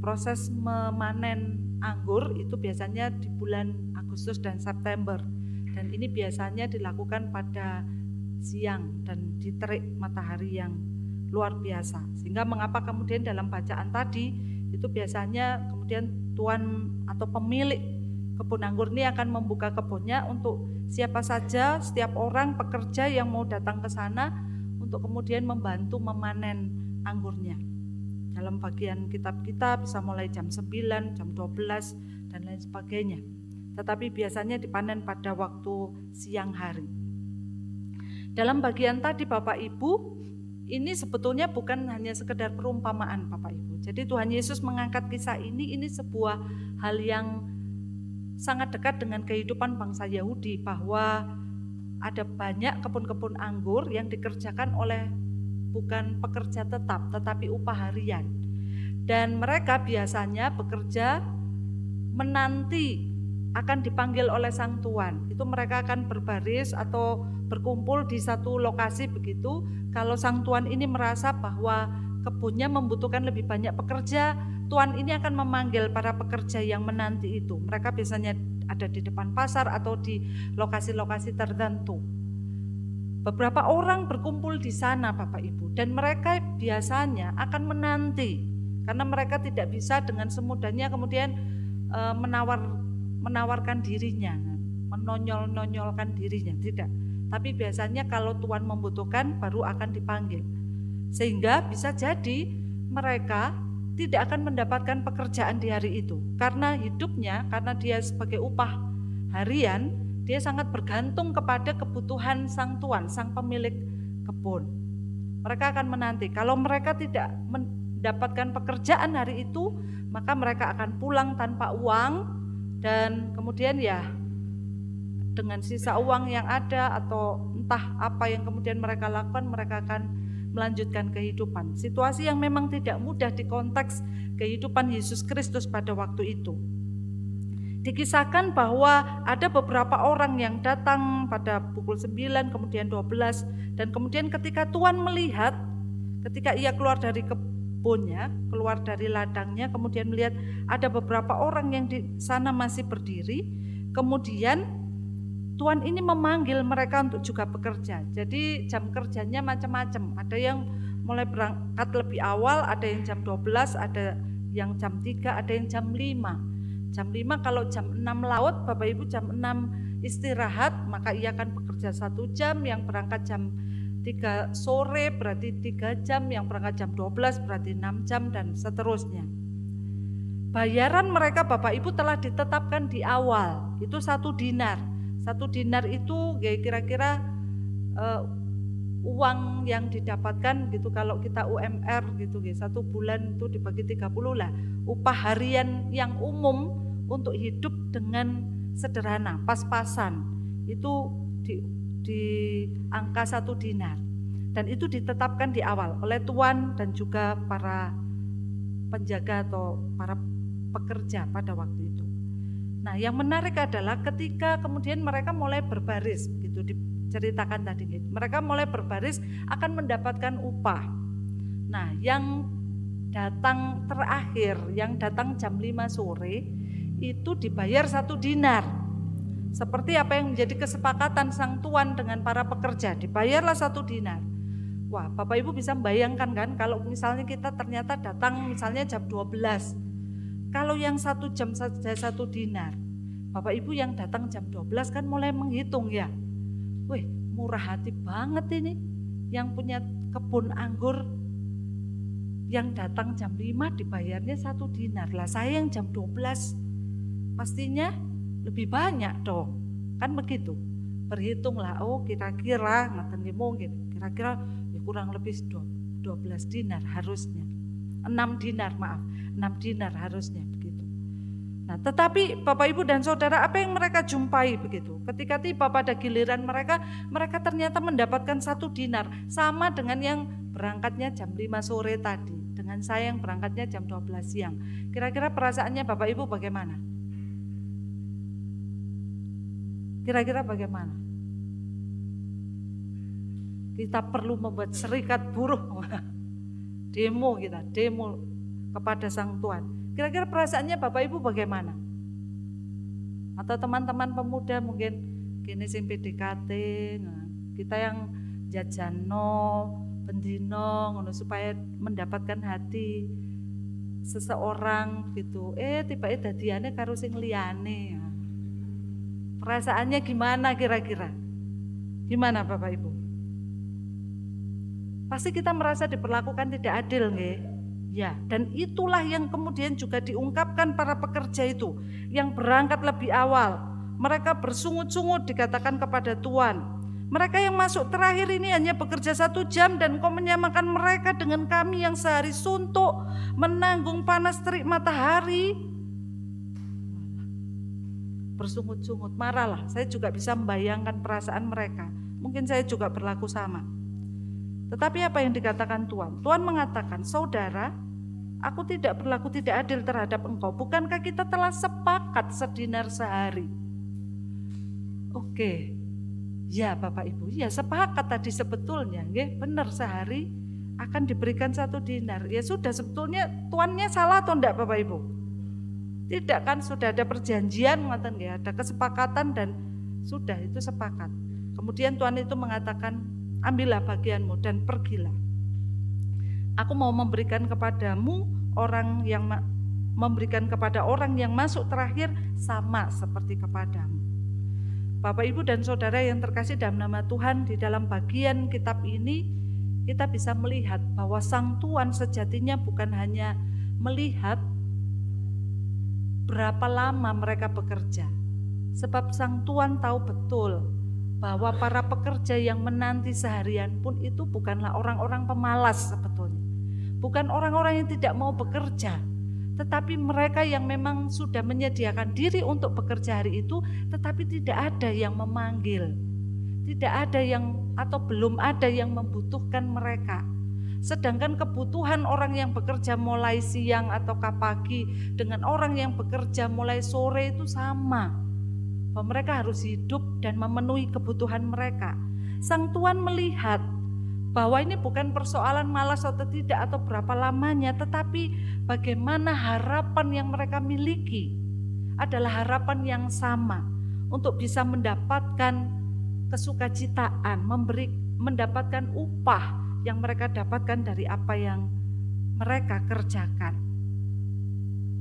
proses memanen anggur itu biasanya di bulan Agustus dan September. Dan ini biasanya dilakukan pada siang dan di terik matahari yang luar biasa. Sehingga mengapa kemudian dalam bacaan tadi itu biasanya kemudian tuan atau pemilik kebun anggur ini akan membuka kebunnya untuk siapa saja, setiap orang pekerja yang mau datang ke sana untuk kemudian membantu memanen anggurnya. Dalam bagian kitab kita bisa mulai jam 9, jam 12 dan lain sebagainya. Tetapi biasanya dipanen pada waktu siang hari. Dalam bagian tadi Bapak Ibu, ini sebetulnya bukan hanya sekedar perumpamaan Bapak Ibu. Jadi Tuhan Yesus mengangkat kisah ini sebuah hal yang sangat dekat dengan kehidupan bangsa Yahudi, bahwa ada banyak kebun-kebun anggur yang dikerjakan oleh bukan pekerja tetap tetapi upah harian. Dan mereka biasanya bekerja menanti akan dipanggil oleh sang tuan. Itu mereka akan berbaris atau berkumpul di satu lokasi begitu. Kalau sang tuan ini merasa bahwa kebunnya membutuhkan lebih banyak pekerja, tuan ini akan memanggil para pekerja yang menanti itu. Mereka biasanya ada di depan pasar atau di lokasi-lokasi tertentu. Beberapa orang berkumpul di sana Bapak Ibu, dan mereka biasanya akan menanti, karena mereka tidak bisa dengan semudahnya kemudian menawarkan dirinya, menonjolkan dirinya, tidak. Tapi biasanya kalau Tuhan membutuhkan baru akan dipanggil. Sehingga bisa jadi mereka tidak akan mendapatkan pekerjaan di hari itu. Karena hidupnya, karena dia sebagai upah harian, dia sangat bergantung kepada kebutuhan sang tuan, sang pemilik kebun. Mereka akan menanti. Kalau mereka tidak mendapatkan pekerjaan hari itu, maka mereka akan pulang tanpa uang. Dan kemudian ya dengan sisa uang yang ada atau entah apa yang kemudian mereka lakukan, mereka akan melanjutkan kehidupan. Situasi yang memang tidak mudah di konteks kehidupan Yesus Kristus pada waktu itu. Dikisahkan bahwa ada beberapa orang yang datang pada pukul 9, kemudian 12, dan kemudian ketika Tuhan melihat, ketika ia keluar dari kebunnya, keluar dari ladangnya, kemudian melihat ada beberapa orang yang di sana masih berdiri, kemudian Tuhan ini memanggil mereka untuk juga bekerja. Jadi jam kerjanya macam-macam, ada yang mulai berangkat lebih awal, ada yang jam 12, ada yang jam 3, ada yang jam 5. Jam 5 kalau jam 6 laut, Bapak Ibu jam 6 istirahat, maka ia akan bekerja 1 jam, yang berangkat jam 3 sore berarti 3 jam, yang berangkat jam 12 berarti 6 jam, dan seterusnya. Bayaran mereka Bapak Ibu telah ditetapkan di awal, itu 1 dinar. 1 dinar itu kira-kira uang yang didapatkan gitu, kalau kita UMR gitu, 1 bulan itu dibagi 30 lah. Upah harian yang umum untuk hidup dengan sederhana, pas-pasan, itu di angka 1 dinar. Dan itu ditetapkan di awal oleh tuan dan juga para penjaga atau para pekerja pada waktu itu. Nah, yang menarik adalah ketika kemudian mereka mulai berbaris, begitu diceritakan tadi, mereka mulai berbaris akan mendapatkan upah. Nah, yang datang terakhir, yang datang jam 5 sore itu dibayar 1 dinar. Seperti apa yang menjadi kesepakatan sang tuan dengan para pekerja, dibayarlah 1 dinar. Wah, Bapak Ibu bisa membayangkan kan, kalau misalnya kita ternyata datang misalnya jam 12, kalau yang 1 jam saja 1 dinar, Bapak Ibu yang datang jam 12 kan mulai menghitung ya. Wih, murah hati banget ini, yang punya kebun anggur yang datang jam 5 dibayarnya 1 dinar. Lah saya yang jam 12 pastinya lebih banyak dong, kan begitu. Berhitunglah, oh kira-kira ngaten mungkin, kira-kira ya kurang lebih 12 dinar harusnya. 6 dinar harusnya begitu. Nah, tetapi Bapak Ibu dan Saudara, apa yang mereka jumpai begitu? Ketika tiba pada giliran mereka ternyata mendapatkan 1 dinar, sama dengan yang berangkatnya jam 5 sore tadi, dengan saya yang berangkatnya jam 12 siang. Kira-kira perasaannya Bapak Ibu bagaimana? Kira-kira bagaimana? kita perlu membuat serikat buruh. Demo kepada Sang Tuhan. Kira-kira perasaannya Bapak Ibu bagaimana? Atau teman-teman pemuda mungkin kini sing PDKT, kita yang jajano, bendino, supaya mendapatkan hati seseorang gitu. Tiba-tiba dadiane karo sing liyane. Perasaannya gimana kira-kira? Gimana Bapak Ibu? Pasti kita merasa diperlakukan tidak adil, nggih? Ya, dan itulah yang kemudian juga diungkapkan para pekerja itu yang berangkat lebih awal. Mereka bersungut-sungut dikatakan kepada Tuhan. Mereka yang masuk terakhir ini hanya bekerja 1 jam dan Engkau menyamakan mereka dengan kami yang sehari suntuk menanggung panas terik matahari. Bersungut-sungut, marahlah. Saya juga bisa membayangkan perasaan mereka. Mungkin saya juga berlaku sama. Tetapi apa yang dikatakan Tuhan? Tuhan mengatakan, saudara, aku tidak berlaku tidak adil terhadap engkau. Bukankah kita telah sepakat sedinar sehari? Oke, ya Bapak Ibu, ya sepakat tadi sebetulnya. Benar, sehari akan diberikan 1 dinar. Ya sudah, sebetulnya tuannya salah atau enggak Bapak Ibu? Tidak kan, sudah ada perjanjian, ada kesepakatan dan sudah itu sepakat. Kemudian Tuhan itu mengatakan, ambillah bagianmu dan pergilah. Aku mau memberikan kepadamu memberikan kepada orang yang masuk terakhir sama seperti kepadamu. Bapak Ibu dan Saudara yang terkasih dalam nama Tuhan, di dalam bagian kitab ini kita bisa melihat bahwa Sang Tuhan sejatinya bukan hanya melihat berapa lama mereka bekerja, sebab Sang Tuhan tahu betul bahwa para pekerja yang menanti seharian pun itu bukanlah orang-orang pemalas sebetulnya. Bukan orang-orang yang tidak mau bekerja, tetapi mereka yang memang sudah menyediakan diri untuk bekerja hari itu, tetapi tidak ada yang memanggil. Tidak ada yang atau belum ada yang membutuhkan mereka. Sedangkan kebutuhan orang yang bekerja mulai siang atau pagi dengan orang yang bekerja mulai sore itu sama. Bahwa mereka harus hidup dan memenuhi kebutuhan mereka. Sang Tuhan melihat bahwa ini bukan persoalan malas atau tidak atau berapa lamanya, tetapi bagaimana harapan yang mereka miliki adalah harapan yang sama untuk bisa mendapatkan kesukacitaan, mendapatkan upah yang mereka dapatkan dari apa yang mereka kerjakan.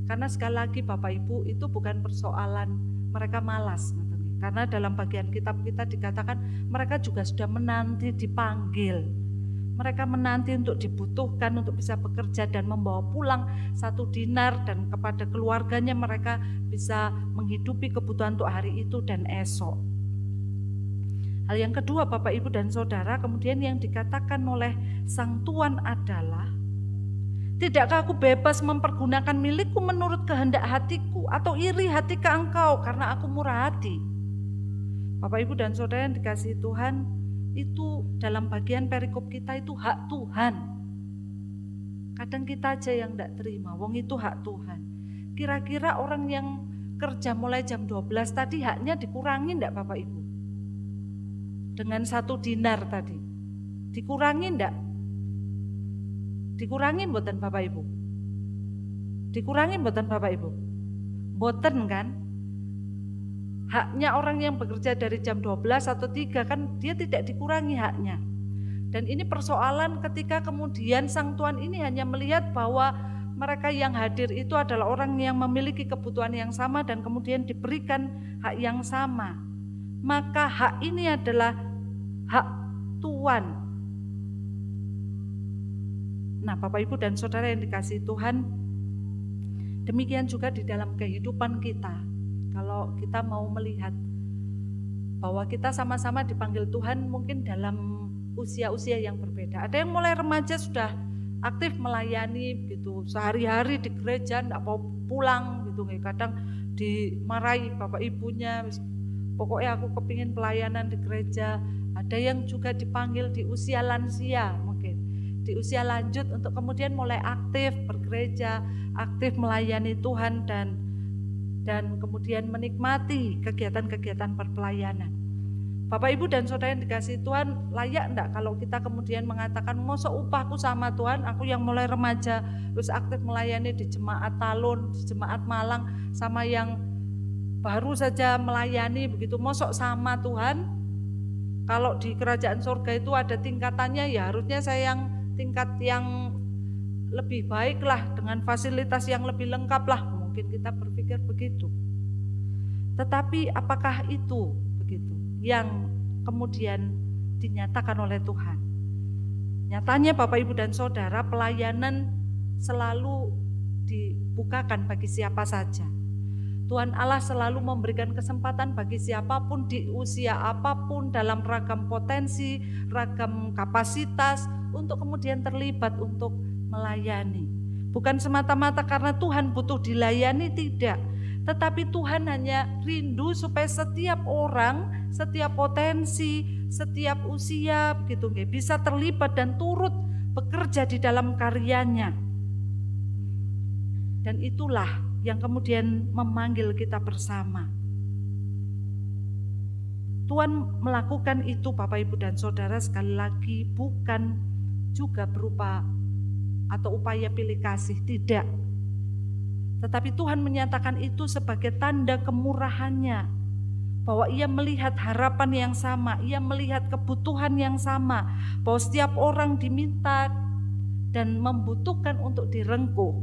Karena sekali lagi Bapak Ibu, itu bukan persoalan mereka malas, karena dalam bagian kitab kita dikatakan mereka juga sudah menanti dipanggil. Mereka menanti untuk dibutuhkan untuk bisa bekerja dan membawa pulang 1 dinar dan kepada keluarganya mereka bisa menghidupi kebutuhan untuk hari itu dan esok. Hal yang kedua Bapak Ibu dan Saudara, kemudian yang dikatakan oleh Sang Tuhan adalah, tidakkah aku bebas mempergunakan milikku menurut kehendak hatiku, atau iri hati ke engkau karena aku murah hati? Bapak Ibu dan Saudara yang dikasihi Tuhan, itu dalam bagian perikop kita itu hak Tuhan. Kadang kita aja yang tidak terima, wong itu hak Tuhan. Kira-kira orang yang kerja mulai jam 12 tadi haknya dikurangi enggak Bapak Ibu? Dengan 1 dinar tadi, dikurangi enggak? Dikurangin mboten Bapak Ibu? Dikurangin mboten Bapak Ibu? Mboten kan? Haknya orang yang bekerja dari jam 12 atau 3 kan dia tidak dikurangi haknya. Dan ini persoalan ketika kemudian Sang Tuhan ini hanya melihat bahwa mereka yang hadir itu adalah orang yang memiliki kebutuhan yang sama dan kemudian diberikan hak yang sama. Maka hak ini adalah hak Tuhan. Nah Bapak Ibu dan Saudara yang dikasihi Tuhan, demikian juga di dalam kehidupan kita. Kalau kita mau melihat bahwa kita sama-sama dipanggil Tuhan mungkin dalam usia-usia yang berbeda. Ada yang mulai remaja sudah aktif melayani gitu, sehari-hari di gereja enggak mau pulang gitu, kadang dimarahi bapak ibunya, pokoknya aku kepingin pelayanan di gereja. Ada yang juga dipanggil di usia lansia mungkin, di usia lanjut untuk kemudian mulai aktif bergereja, aktif melayani Tuhan dan kemudian menikmati kegiatan-kegiatan perpelayanan. Bapak Ibu dan Saudara yang dikasihi Tuhan, layak enggak kalau kita kemudian mengatakan, mosok upahku sama Tuhan, aku yang mulai remaja terus aktif melayani di jemaat Talun, di jemaat Malang, sama yang baru saja melayani begitu, mosok sama Tuhan? Kalau di kerajaan surga itu ada tingkatannya, ya harusnya saya yang tingkat yang lebih baik lah, dengan fasilitas yang lebih lengkap lah, mungkin kita berpikir begitu. Tetapi apakah itu begitu yang kemudian dinyatakan oleh Tuhan? Nyatanya Bapak Ibu dan Saudara, pelayanan selalu dibukakan bagi siapa saja. Tuhan Allah selalu memberikan kesempatan bagi siapapun di usia apapun, dalam ragam potensi, ragam kapasitas, untuk kemudian terlibat untuk melayani. Bukan semata-mata karena Tuhan butuh dilayani, tidak. Tetapi Tuhan hanya rindu supaya setiap orang, setiap potensi, setiap usia begitu bisa terlibat dan turut bekerja di dalam karyanya. Dan itulah yang kemudian memanggil kita bersama. Tuhan melakukan itu Bapak Ibu dan Saudara, sekali lagi bukan juga berupa atau upaya pilih kasih, tidak. Tetapi Tuhan menyatakan itu sebagai tanda kemurahannya, bahwa ia melihat harapan yang sama, ia melihat kebutuhan yang sama, bahwa setiap orang diminta dan membutuhkan untuk direngkuh,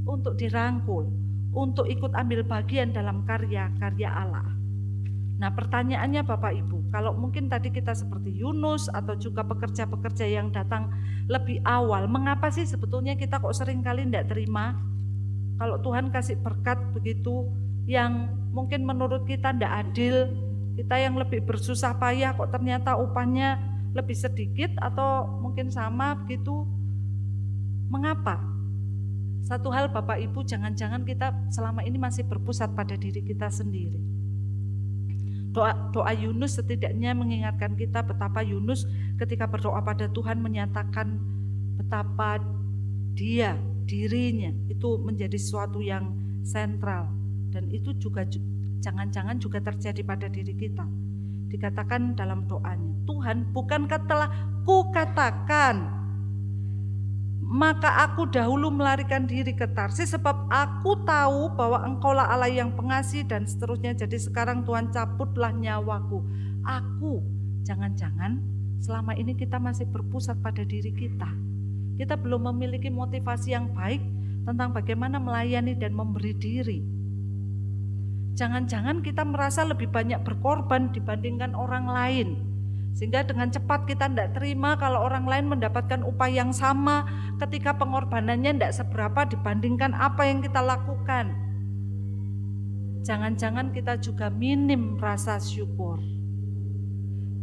untuk dirangkul, untuk ikut ambil bagian dalam karya-karya Allah. Nah, pertanyaannya Bapak Ibu, kalau mungkin tadi kita seperti Yunus atau juga pekerja-pekerja yang datang lebih awal, mengapa sih sebetulnya kita kok sering kali tidak terima? Kalau Tuhan kasih berkat begitu yang mungkin menurut kita tidak adil, kita yang lebih bersusah payah kok ternyata upahnya lebih sedikit atau mungkin sama begitu. Mengapa? Satu hal Bapak Ibu, jangan-jangan kita selama ini masih berpusat pada diri kita sendiri. Doa Yunus setidaknya mengingatkan kita betapa Yunus ketika berdoa pada Tuhan menyatakan betapa dirinya itu menjadi sesuatu yang sentral, dan itu juga jangan-jangan juga terjadi pada diri kita. Dikatakan dalam doanya, Tuhan, bukankah telah kukatakan, maka aku dahulu melarikan diri ke Tarsis, sebab aku tahu bahwa Engkaulah Allah yang pengasih, dan seterusnya. Jadi sekarang Tuhan, cabutlah nyawaku. Aku, jangan-jangan selama ini kita masih berpusat pada diri kita. Kita belum memiliki motivasi yang baik tentang bagaimana melayani dan memberi diri. Jangan-jangan kita merasa lebih banyak berkorban dibandingkan orang lain, sehingga dengan cepat kita tidak terima kalau orang lain mendapatkan upah yang sama ketika pengorbanannya tidak seberapa dibandingkan apa yang kita lakukan. Jangan-jangan kita juga minim rasa syukur.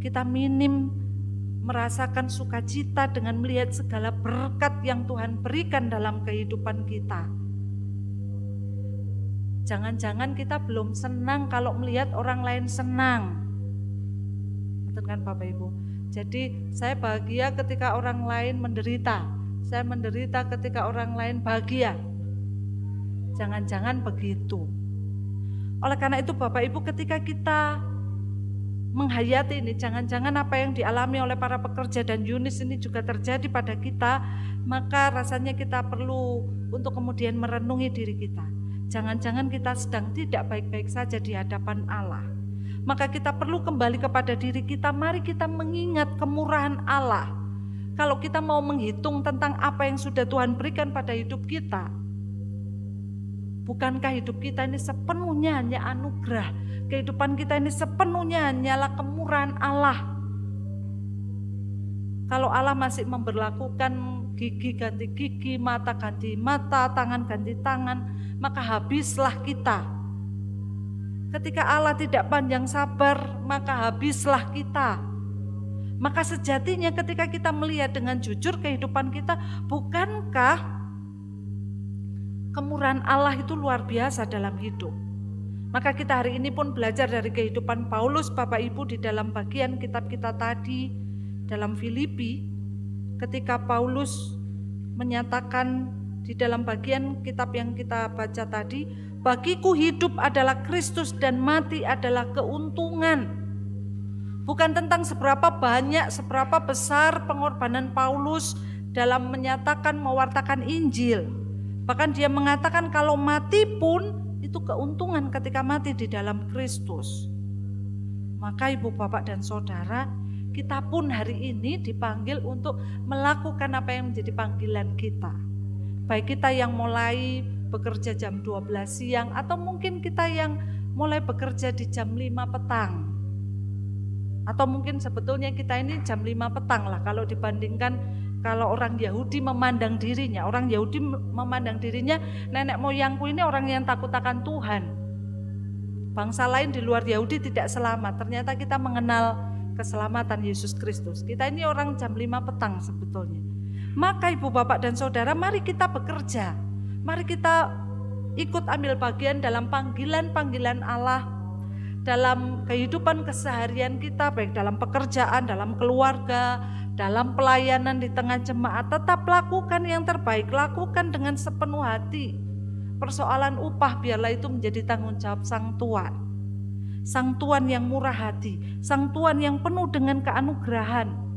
Kita minim merasakan sukacita dengan melihat segala berkat yang Tuhan berikan dalam kehidupan kita. Jangan-jangan kita belum senang kalau melihat orang lain senang. Betul kan Bapak Ibu? Jadi saya bahagia ketika orang lain menderita. Saya menderita ketika orang lain bahagia. Jangan-jangan begitu. Oleh karena itu Bapak Ibu, ketika kita menghayati ini, jangan-jangan apa yang dialami oleh para pekerja dan Yunus ini juga terjadi pada kita, maka rasanya kita perlu untuk kemudian merenungi diri kita. Jangan-jangan kita sedang tidak baik-baik saja di hadapan Allah. Maka kita perlu kembali kepada diri kita, mari kita mengingat kemurahan Allah. Kalau kita mau menghitung tentang apa yang sudah Tuhan berikan pada hidup kita, bukankah hidup kita ini sepenuhnya hanya anugerah? Kehidupan kita ini sepenuhnya hanyalah kemurahan Allah. Kalau Allah masih memberlakukan gigi ganti gigi, mata ganti mata, tangan ganti tangan, maka habislah kita. Ketika Allah tidak panjang sabar, maka habislah kita. Maka sejatinya ketika kita melihat dengan jujur kehidupan kita, bukankah kemurahan Allah itu luar biasa dalam hidup? Maka kita hari ini pun belajar dari kehidupan Paulus Bapak Ibu di dalam bagian kitab kita tadi dalam Filipi, ketika Paulus menyatakan di dalam bagian kitab yang kita baca tadi, bagiku hidup adalah Kristus dan mati adalah keuntungan. Bukan tentang seberapa banyak, seberapa besar pengorbanan Paulus dalam menyatakan, mewartakan Injil. Bahkan dia mengatakan kalau mati pun itu keuntungan ketika mati di dalam Kristus. Maka Ibu, Bapak, dan Saudara, kita pun hari ini dipanggil untuk melakukan apa yang menjadi panggilan kita. Baik kita yang mulai bekerja jam 12 siang atau mungkin kita yang mulai bekerja di jam 5 petang. Atau mungkin sebetulnya kita ini jam 5 petang lah kalau dibandingkan kalau orang Yahudi memandang dirinya. Orang Yahudi memandang dirinya, nenek moyangku ini orang yang takut akan Tuhan. Bangsa lain di luar Yahudi tidak selamat. Ternyata kita mengenal keselamatan Yesus Kristus. Kita ini orang jam 5 petang sebetulnya. Maka Ibu, Bapak, dan Saudara, mari kita bekerja. Mari kita ikut ambil bagian dalam panggilan-panggilan Allah. Dalam kehidupan keseharian kita, baik dalam pekerjaan, dalam keluarga, dalam pelayanan di tengah jemaat, tetap lakukan yang terbaik, lakukan dengan sepenuh hati. Persoalan upah biarlah itu menjadi tanggung jawab Sang Tuhan. Sang Tuhan yang murah hati, Sang Tuhan yang penuh dengan keanugerahan.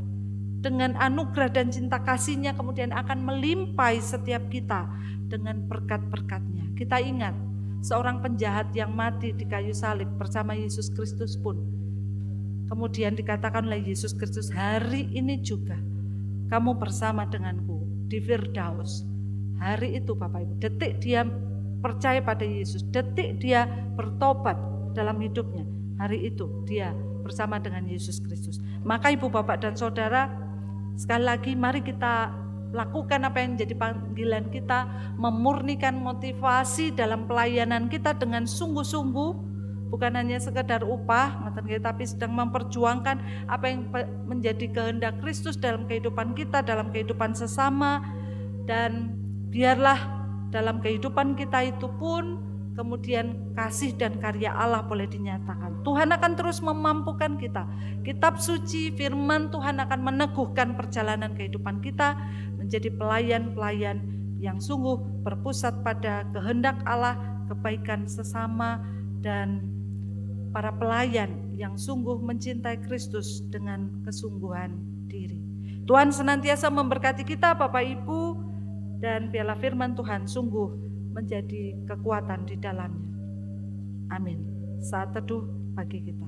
Dengan anugerah dan cinta kasih-Nya kemudian akan melimpahi setiap kita dengan berkat-berkat-Nya. Kita ingat, seorang penjahat yang mati di kayu salib bersama Yesus Kristus pun kemudian dikatakan oleh Yesus Kristus, hari ini juga kamu bersama denganku di Firdaus. Hari itu Bapak Ibu, detik dia percaya pada Yesus, detik dia bertobat dalam hidupnya, hari itu dia bersama dengan Yesus Kristus. Maka Ibu, Bapak, dan Saudara, sekali lagi mari kita lakukan apa yang menjadi panggilan kita, memurnikan motivasi dalam pelayanan kita dengan sungguh-sungguh, bukan hanya sekedar upah, tapi sedang memperjuangkan apa yang menjadi kehendak Kristus dalam kehidupan kita, dalam kehidupan sesama. Dan biarlah dalam kehidupan kita itu pun kemudian kasih dan karya Allah boleh dinyatakan. Tuhan akan terus memampukan kita. Kitab suci, firman Tuhan akan meneguhkan perjalanan kehidupan kita menjadi pelayan-pelayan yang sungguh berpusat pada kehendak Allah, kebaikan sesama, dan para pelayan yang sungguh mencintai Kristus dengan kesungguhan diri. Tuhan senantiasa memberkati kita Bapak Ibu, dan biarlah firman Tuhan sungguh menjadi kekuatan di dalamnya. Amin. Saat teduh bagi kita.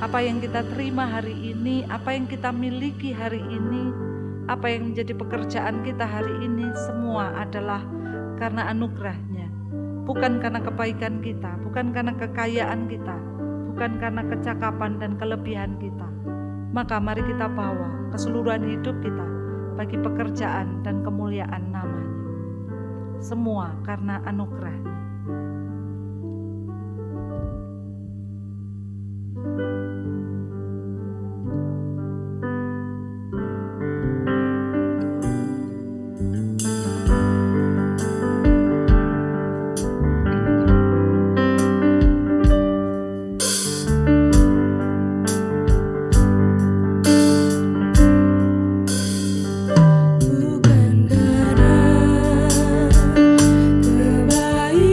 Apa yang kita terima hari ini, apa yang kita miliki hari ini, apa yang menjadi pekerjaan kita hari ini, semua adalah karena anugerah-Nya. Bukan karena kebaikan kita, bukan karena kekayaan kita, bukan karena kecakapan dan kelebihan kita. Maka mari kita bawa keseluruhan hidup kita bagi pekerjaan dan kemuliaan nama-Nya. Semua karena anugerah-Nya. Bukan karena kebaikan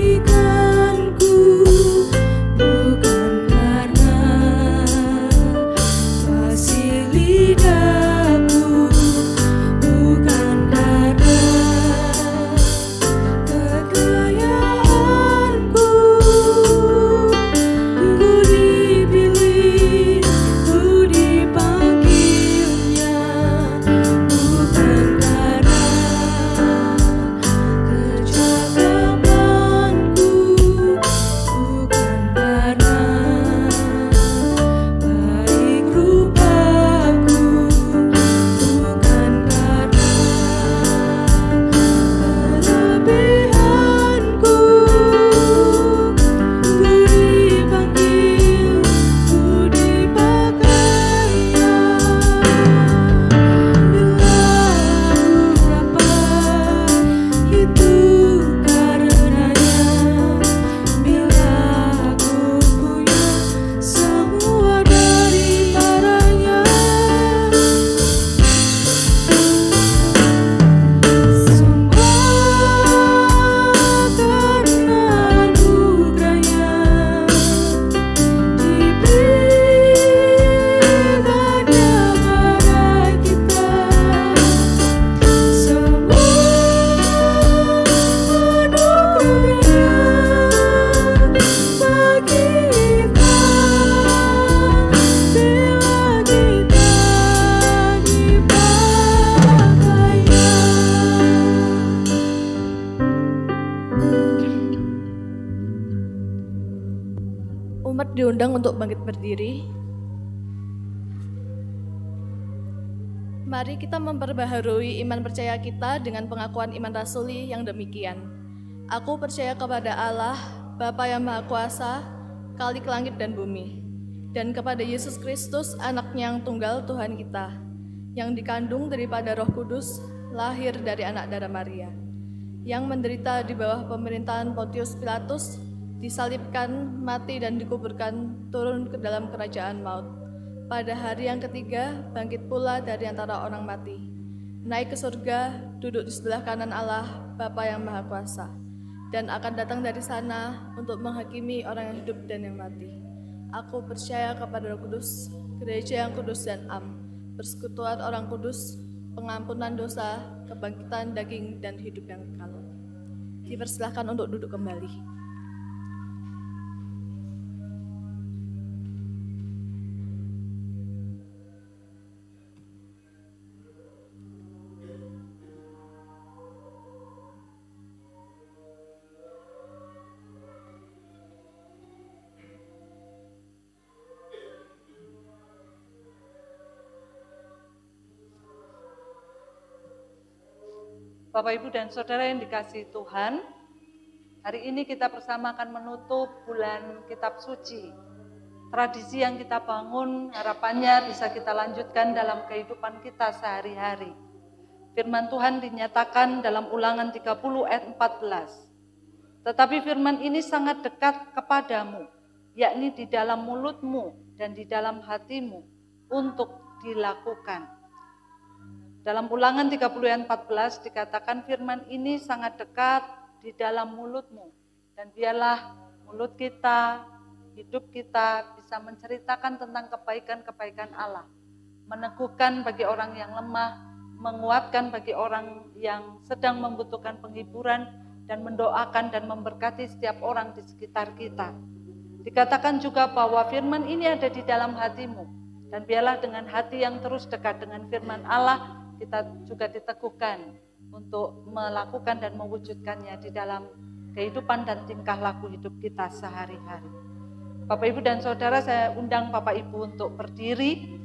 Umat diundang untuk bangkit berdiri. Mari kita memperbaharui iman percaya kita dengan pengakuan iman rasuli yang demikian. Aku percaya kepada Allah, Bapa yang Maha Kuasa, Khalik langit dan bumi, dan kepada Yesus Kristus, Anaknya yang tunggal Tuhan kita, yang dikandung daripada Roh Kudus, lahir dari anak darah Maria, yang menderita di bawah pemerintahan Pontius Pilatus, disalibkan, mati dan dikuburkan, turun ke dalam kerajaan maut. Pada hari yang ketiga, bangkit pula dari antara orang mati, naik ke surga, duduk di sebelah kanan Allah, Bapa yang Maha Kuasa, dan akan datang dari sana untuk menghakimi orang yang hidup dan yang mati. Aku percaya kepada Roh Kudus, gereja yang kudus dan am, persekutuan orang kudus, pengampunan dosa, kebangkitan daging, dan hidup yang kekal. Dipersilahkan untuk duduk kembali. Bapak, Ibu, dan Saudara yang dikasihi Tuhan, hari ini kita bersama akan menutup bulan Kitab Suci. Tradisi yang kita bangun, harapannya bisa kita lanjutkan dalam kehidupan kita sehari-hari. Firman Tuhan dinyatakan dalam Ulangan 30 ayat 14. Tetapi firman ini sangat dekat kepadamu, yakni di dalam mulutmu dan di dalam hatimu, untuk dilakukan. Dalam Ulangan 30 ayat 14 dikatakan firman ini sangat dekat di dalam mulutmu. Dan biarlah mulut kita, hidup kita bisa menceritakan tentang kebaikan-kebaikan Allah. Meneguhkan bagi orang yang lemah, menguatkan bagi orang yang sedang membutuhkan penghiburan, dan mendoakan dan memberkati setiap orang di sekitar kita. Dikatakan juga bahwa firman ini ada di dalam hatimu. Dan biarlah dengan hati yang terus dekat dengan firman Allah, kita juga diteguhkan untuk melakukan dan mewujudkannya di dalam kehidupan dan tingkah laku hidup kita sehari-hari. Bapak, Ibu, dan Saudara, saya undang Bapak Ibu untuk berdiri.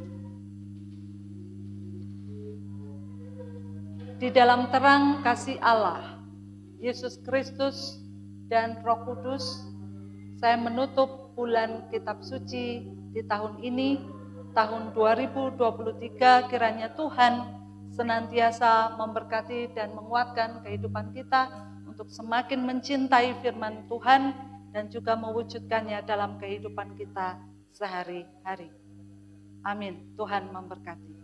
Di dalam terang kasih Allah, Yesus Kristus dan Roh Kudus, saya menutup bulan Kitab Suci di tahun ini, tahun 2023, kiranya Tuhan senantiasa memberkati dan menguatkan kehidupan kita untuk semakin mencintai firman Tuhan dan juga mewujudkannya dalam kehidupan kita sehari-hari. Amin. Tuhan memberkati.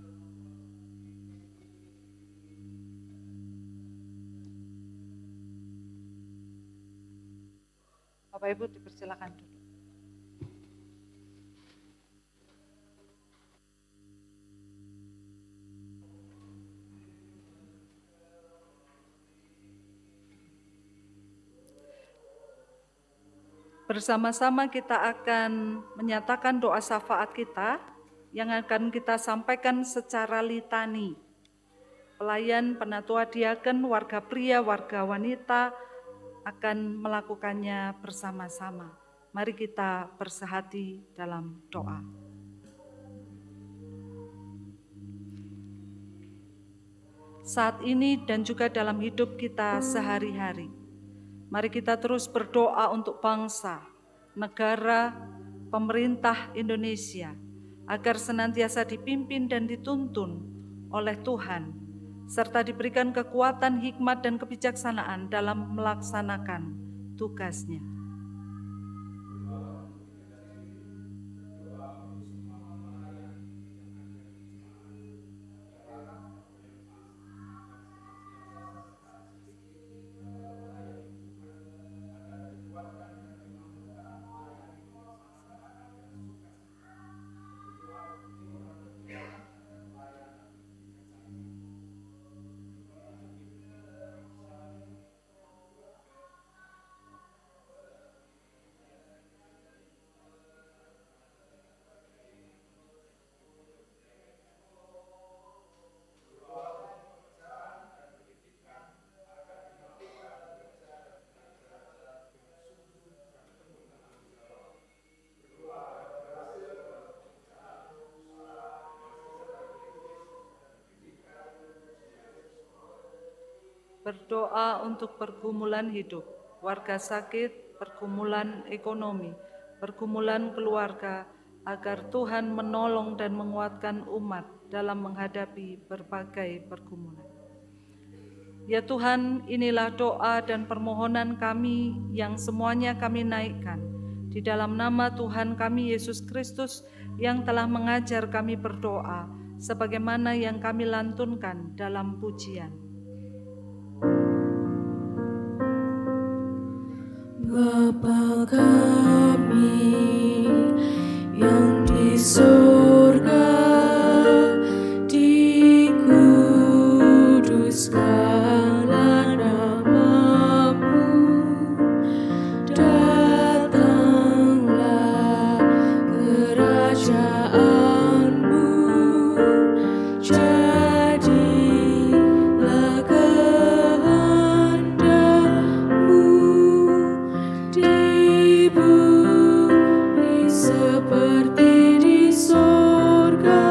Bapak, Ibu, dipersilakan duduk. Bersama-sama kita akan menyatakan doa syafaat kita yang akan kita sampaikan secara litani. Pelayan, penatua diaken, warga pria, warga wanita akan melakukannya bersama-sama. Mari kita bersehati dalam doa. Saat ini dan juga dalam hidup kita sehari-hari, mari kita terus berdoa untuk bangsa, negara, pemerintah Indonesia, agar senantiasa dipimpin dan dituntun oleh Tuhan, serta diberikan kekuatan, hikmat, dan kebijaksanaan dalam melaksanakan tugasnya. berdoa untuk pergumulan hidup, warga sakit, pergumulan ekonomi, pergumulan keluarga, agar Tuhan menolong dan menguatkan umat dalam menghadapi berbagai pergumulan. Ya Tuhan, inilah doa dan permohonan kami yang semuanya kami naikkan di dalam nama Tuhan kami Yesus Kristus yang telah mengajar kami berdoa sebagaimana yang kami lantunkan dalam pujian. Bapa kami yang di surga, dikuduskanlah namamu, datanglah kerajaanmu, jadilah kehendakmu di bumi seperti di surga.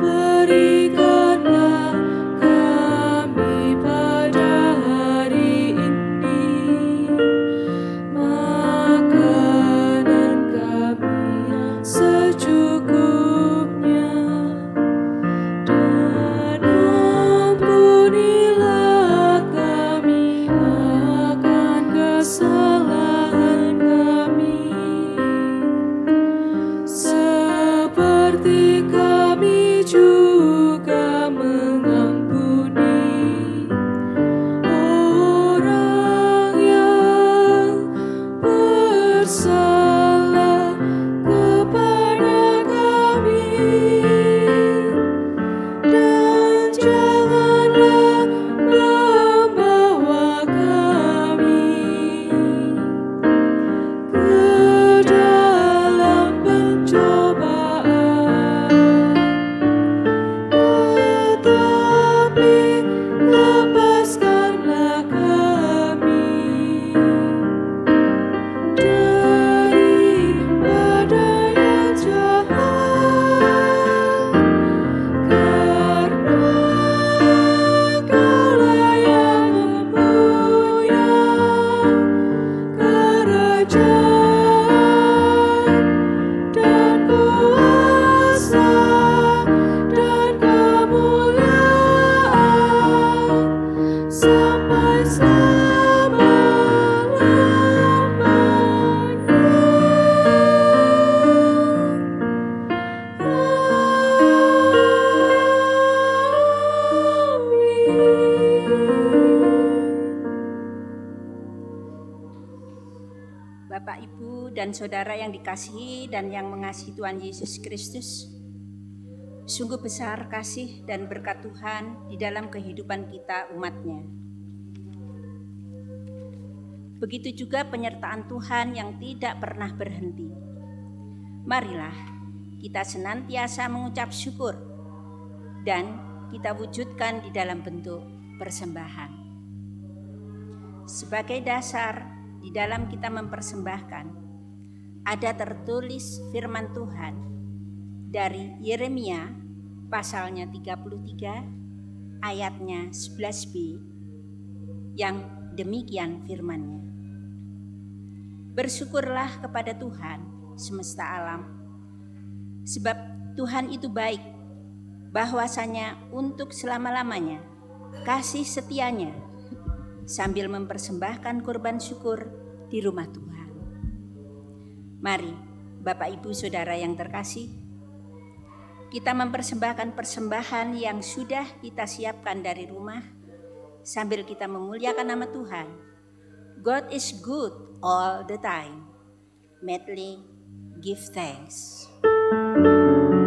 Berikanlah kami pada hari ini makanan kami yang secukupnya, dan ampunilah kami akan kesalahan kami, seperti kami juga mengampuni orang yang bersalah kepada kami, dan janganlah membawa kami ke dalam pencobaan, tetapi lepaskanlah kami daripada yang jahat, karena Kaulah yang mempunyai kerajaan dan kuasa dan kemuliaan sampai Bapak, Ibu, dan Saudara yang dikasihi dan yang mengasihi Tuhan Yesus Kristus, sungguh besar kasih dan berkat Tuhan di dalam kehidupan kita umat-Nya. Begitu juga penyertaan Tuhan yang tidak pernah berhenti. Marilah kita senantiasa mengucap syukur dan kita wujudkan di dalam bentuk persembahan. Sebagai dasar di dalam kita mempersembahkan, ada tertulis firman Tuhan dari Yeremia pasalnya 33 ayatnya 11b yang demikian firman-Nya. Bersyukurlah kepada Tuhan semesta alam, sebab Tuhan itu baik, bahwasanya untuk selama-lamanya kasih setianya, sambil mempersembahkan korban syukur di rumah Tuhan. Mari Bapak, Ibu, Saudara yang terkasih, kita mempersembahkan persembahan yang sudah kita siapkan dari rumah sambil kita memuliakan nama Tuhan. God is good all the time. Madly give thanks. Give thanks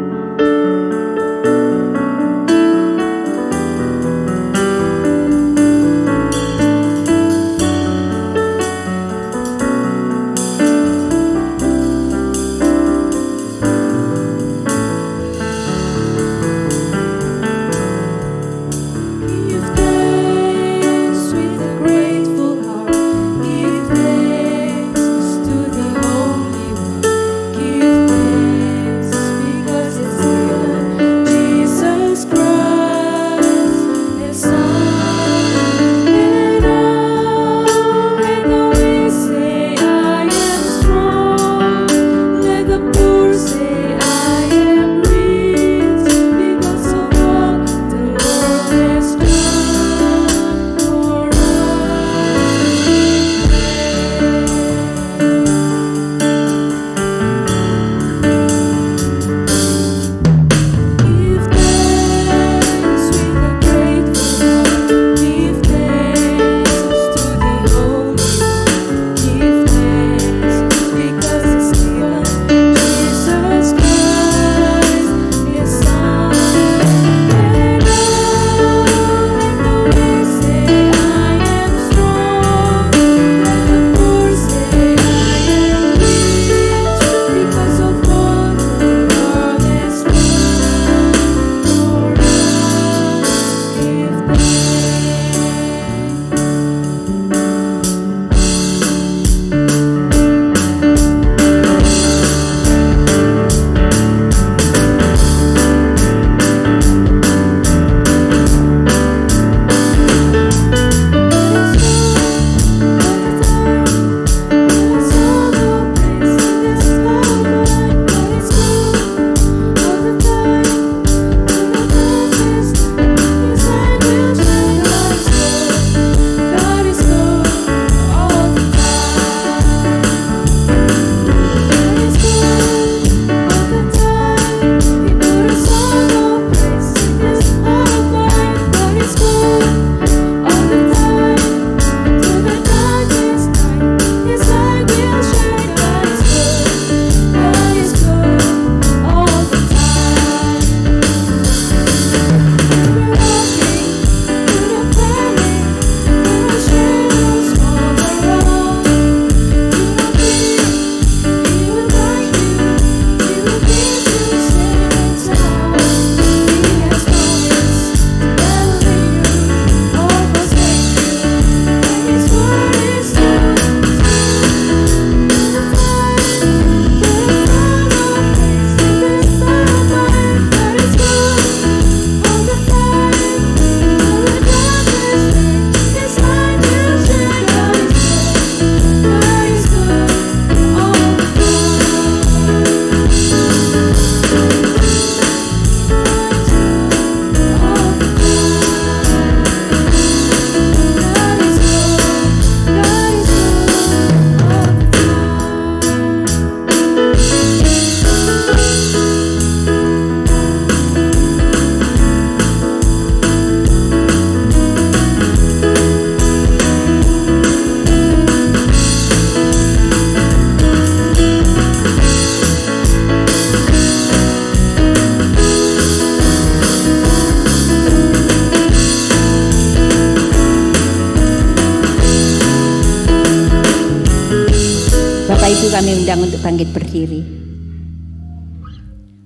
Ibu kami undang untuk bangkit berdiri.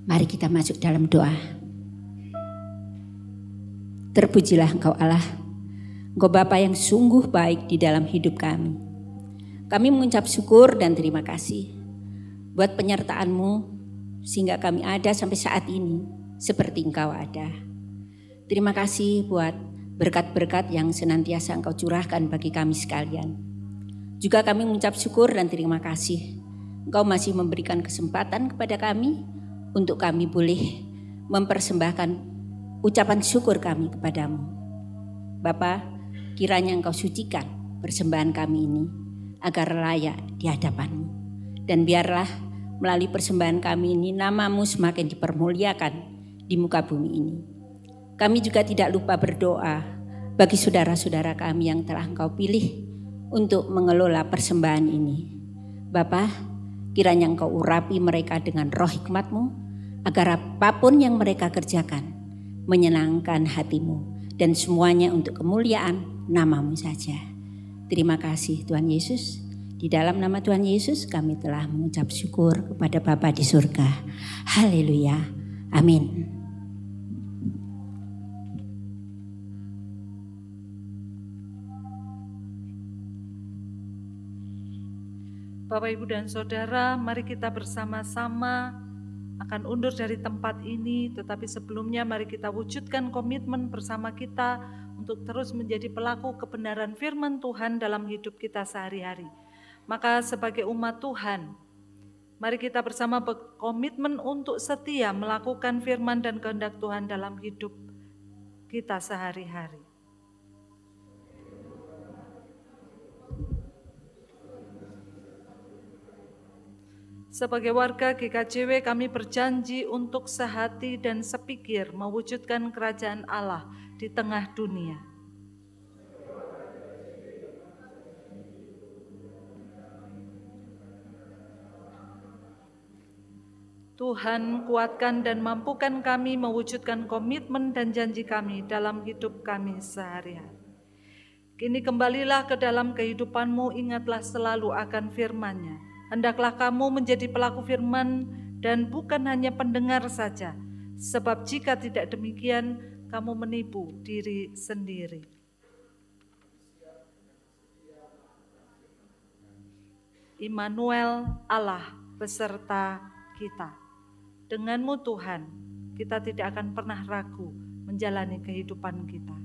Mari kita masuk dalam doa. Terpujilah Engkau Allah, Engkau Bapa yang sungguh baik di dalam hidup kami. Kami mengucap syukur dan terima kasih buat penyertaan-Mu sehingga kami ada sampai saat ini seperti Engkau ada. Terima kasih buat berkat-berkat yang senantiasa Engkau curahkan bagi kami sekalian. Juga kami mengucap syukur dan terima kasih Engkau masih memberikan kesempatan kepada kami untuk kami boleh mempersembahkan ucapan syukur kami kepadamu. Bapa, kiranya Engkau sucikan persembahan kami ini agar layak di hadapan-Mu. Dan biarlah melalui persembahan kami ini nama-Mu semakin dipermuliakan di muka bumi ini. Kami juga tidak lupa berdoa bagi saudara-saudara kami yang telah Engkau pilih untuk mengelola persembahan ini. Bapa, kiranya Engkau urapi mereka dengan roh hikmat-Mu agar apapun yang mereka kerjakan menyenangkan hati-Mu dan semuanya untuk kemuliaan nama-Mu saja. Terima kasih Tuhan Yesus. Di dalam nama Tuhan Yesus kami telah mengucap syukur kepada Bapa di surga. Haleluya. Amin. Bapak, Ibu, dan Saudara, mari kita bersama-sama akan undur dari tempat ini, tetapi sebelumnya mari kita wujudkan komitmen bersama kita untuk terus menjadi pelaku kebenaran firman Tuhan dalam hidup kita sehari-hari. Maka sebagai umat Tuhan, mari kita bersama berkomitmen untuk setia melakukan firman dan kehendak Tuhan dalam hidup kita sehari-hari. Sebagai warga GKJW kami berjanji untuk sehati dan sepikir mewujudkan kerajaan Allah di tengah dunia. Tuhan, kuatkan dan mampukan kami mewujudkan komitmen dan janji kami dalam hidup kami sehari-hari. Kini kembalilah ke dalam kehidupan-Mu, ingatlah selalu akan firman-Nya. Hendaklah kamu menjadi pelaku firman dan bukan hanya pendengar saja, sebab jika tidak demikian, kamu menipu diri sendiri. Immanuel, Allah beserta kita. Dengan-Mu Tuhan, kita tidak akan pernah ragu menjalani kehidupan kita.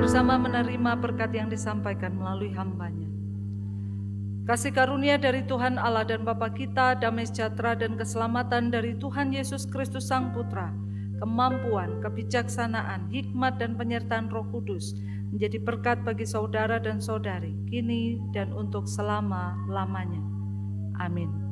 bersama menerima berkat yang disampaikan melalui hamba-Nya. Kasih karunia dari Tuhan Allah dan Bapa kita, damai sejahtera dan keselamatan dari Tuhan Yesus Kristus Sang Putra, kemampuan, kebijaksanaan, hikmat dan penyertaan Roh Kudus menjadi berkat bagi saudara dan saudari, kini dan untuk selama-lamanya. Amin.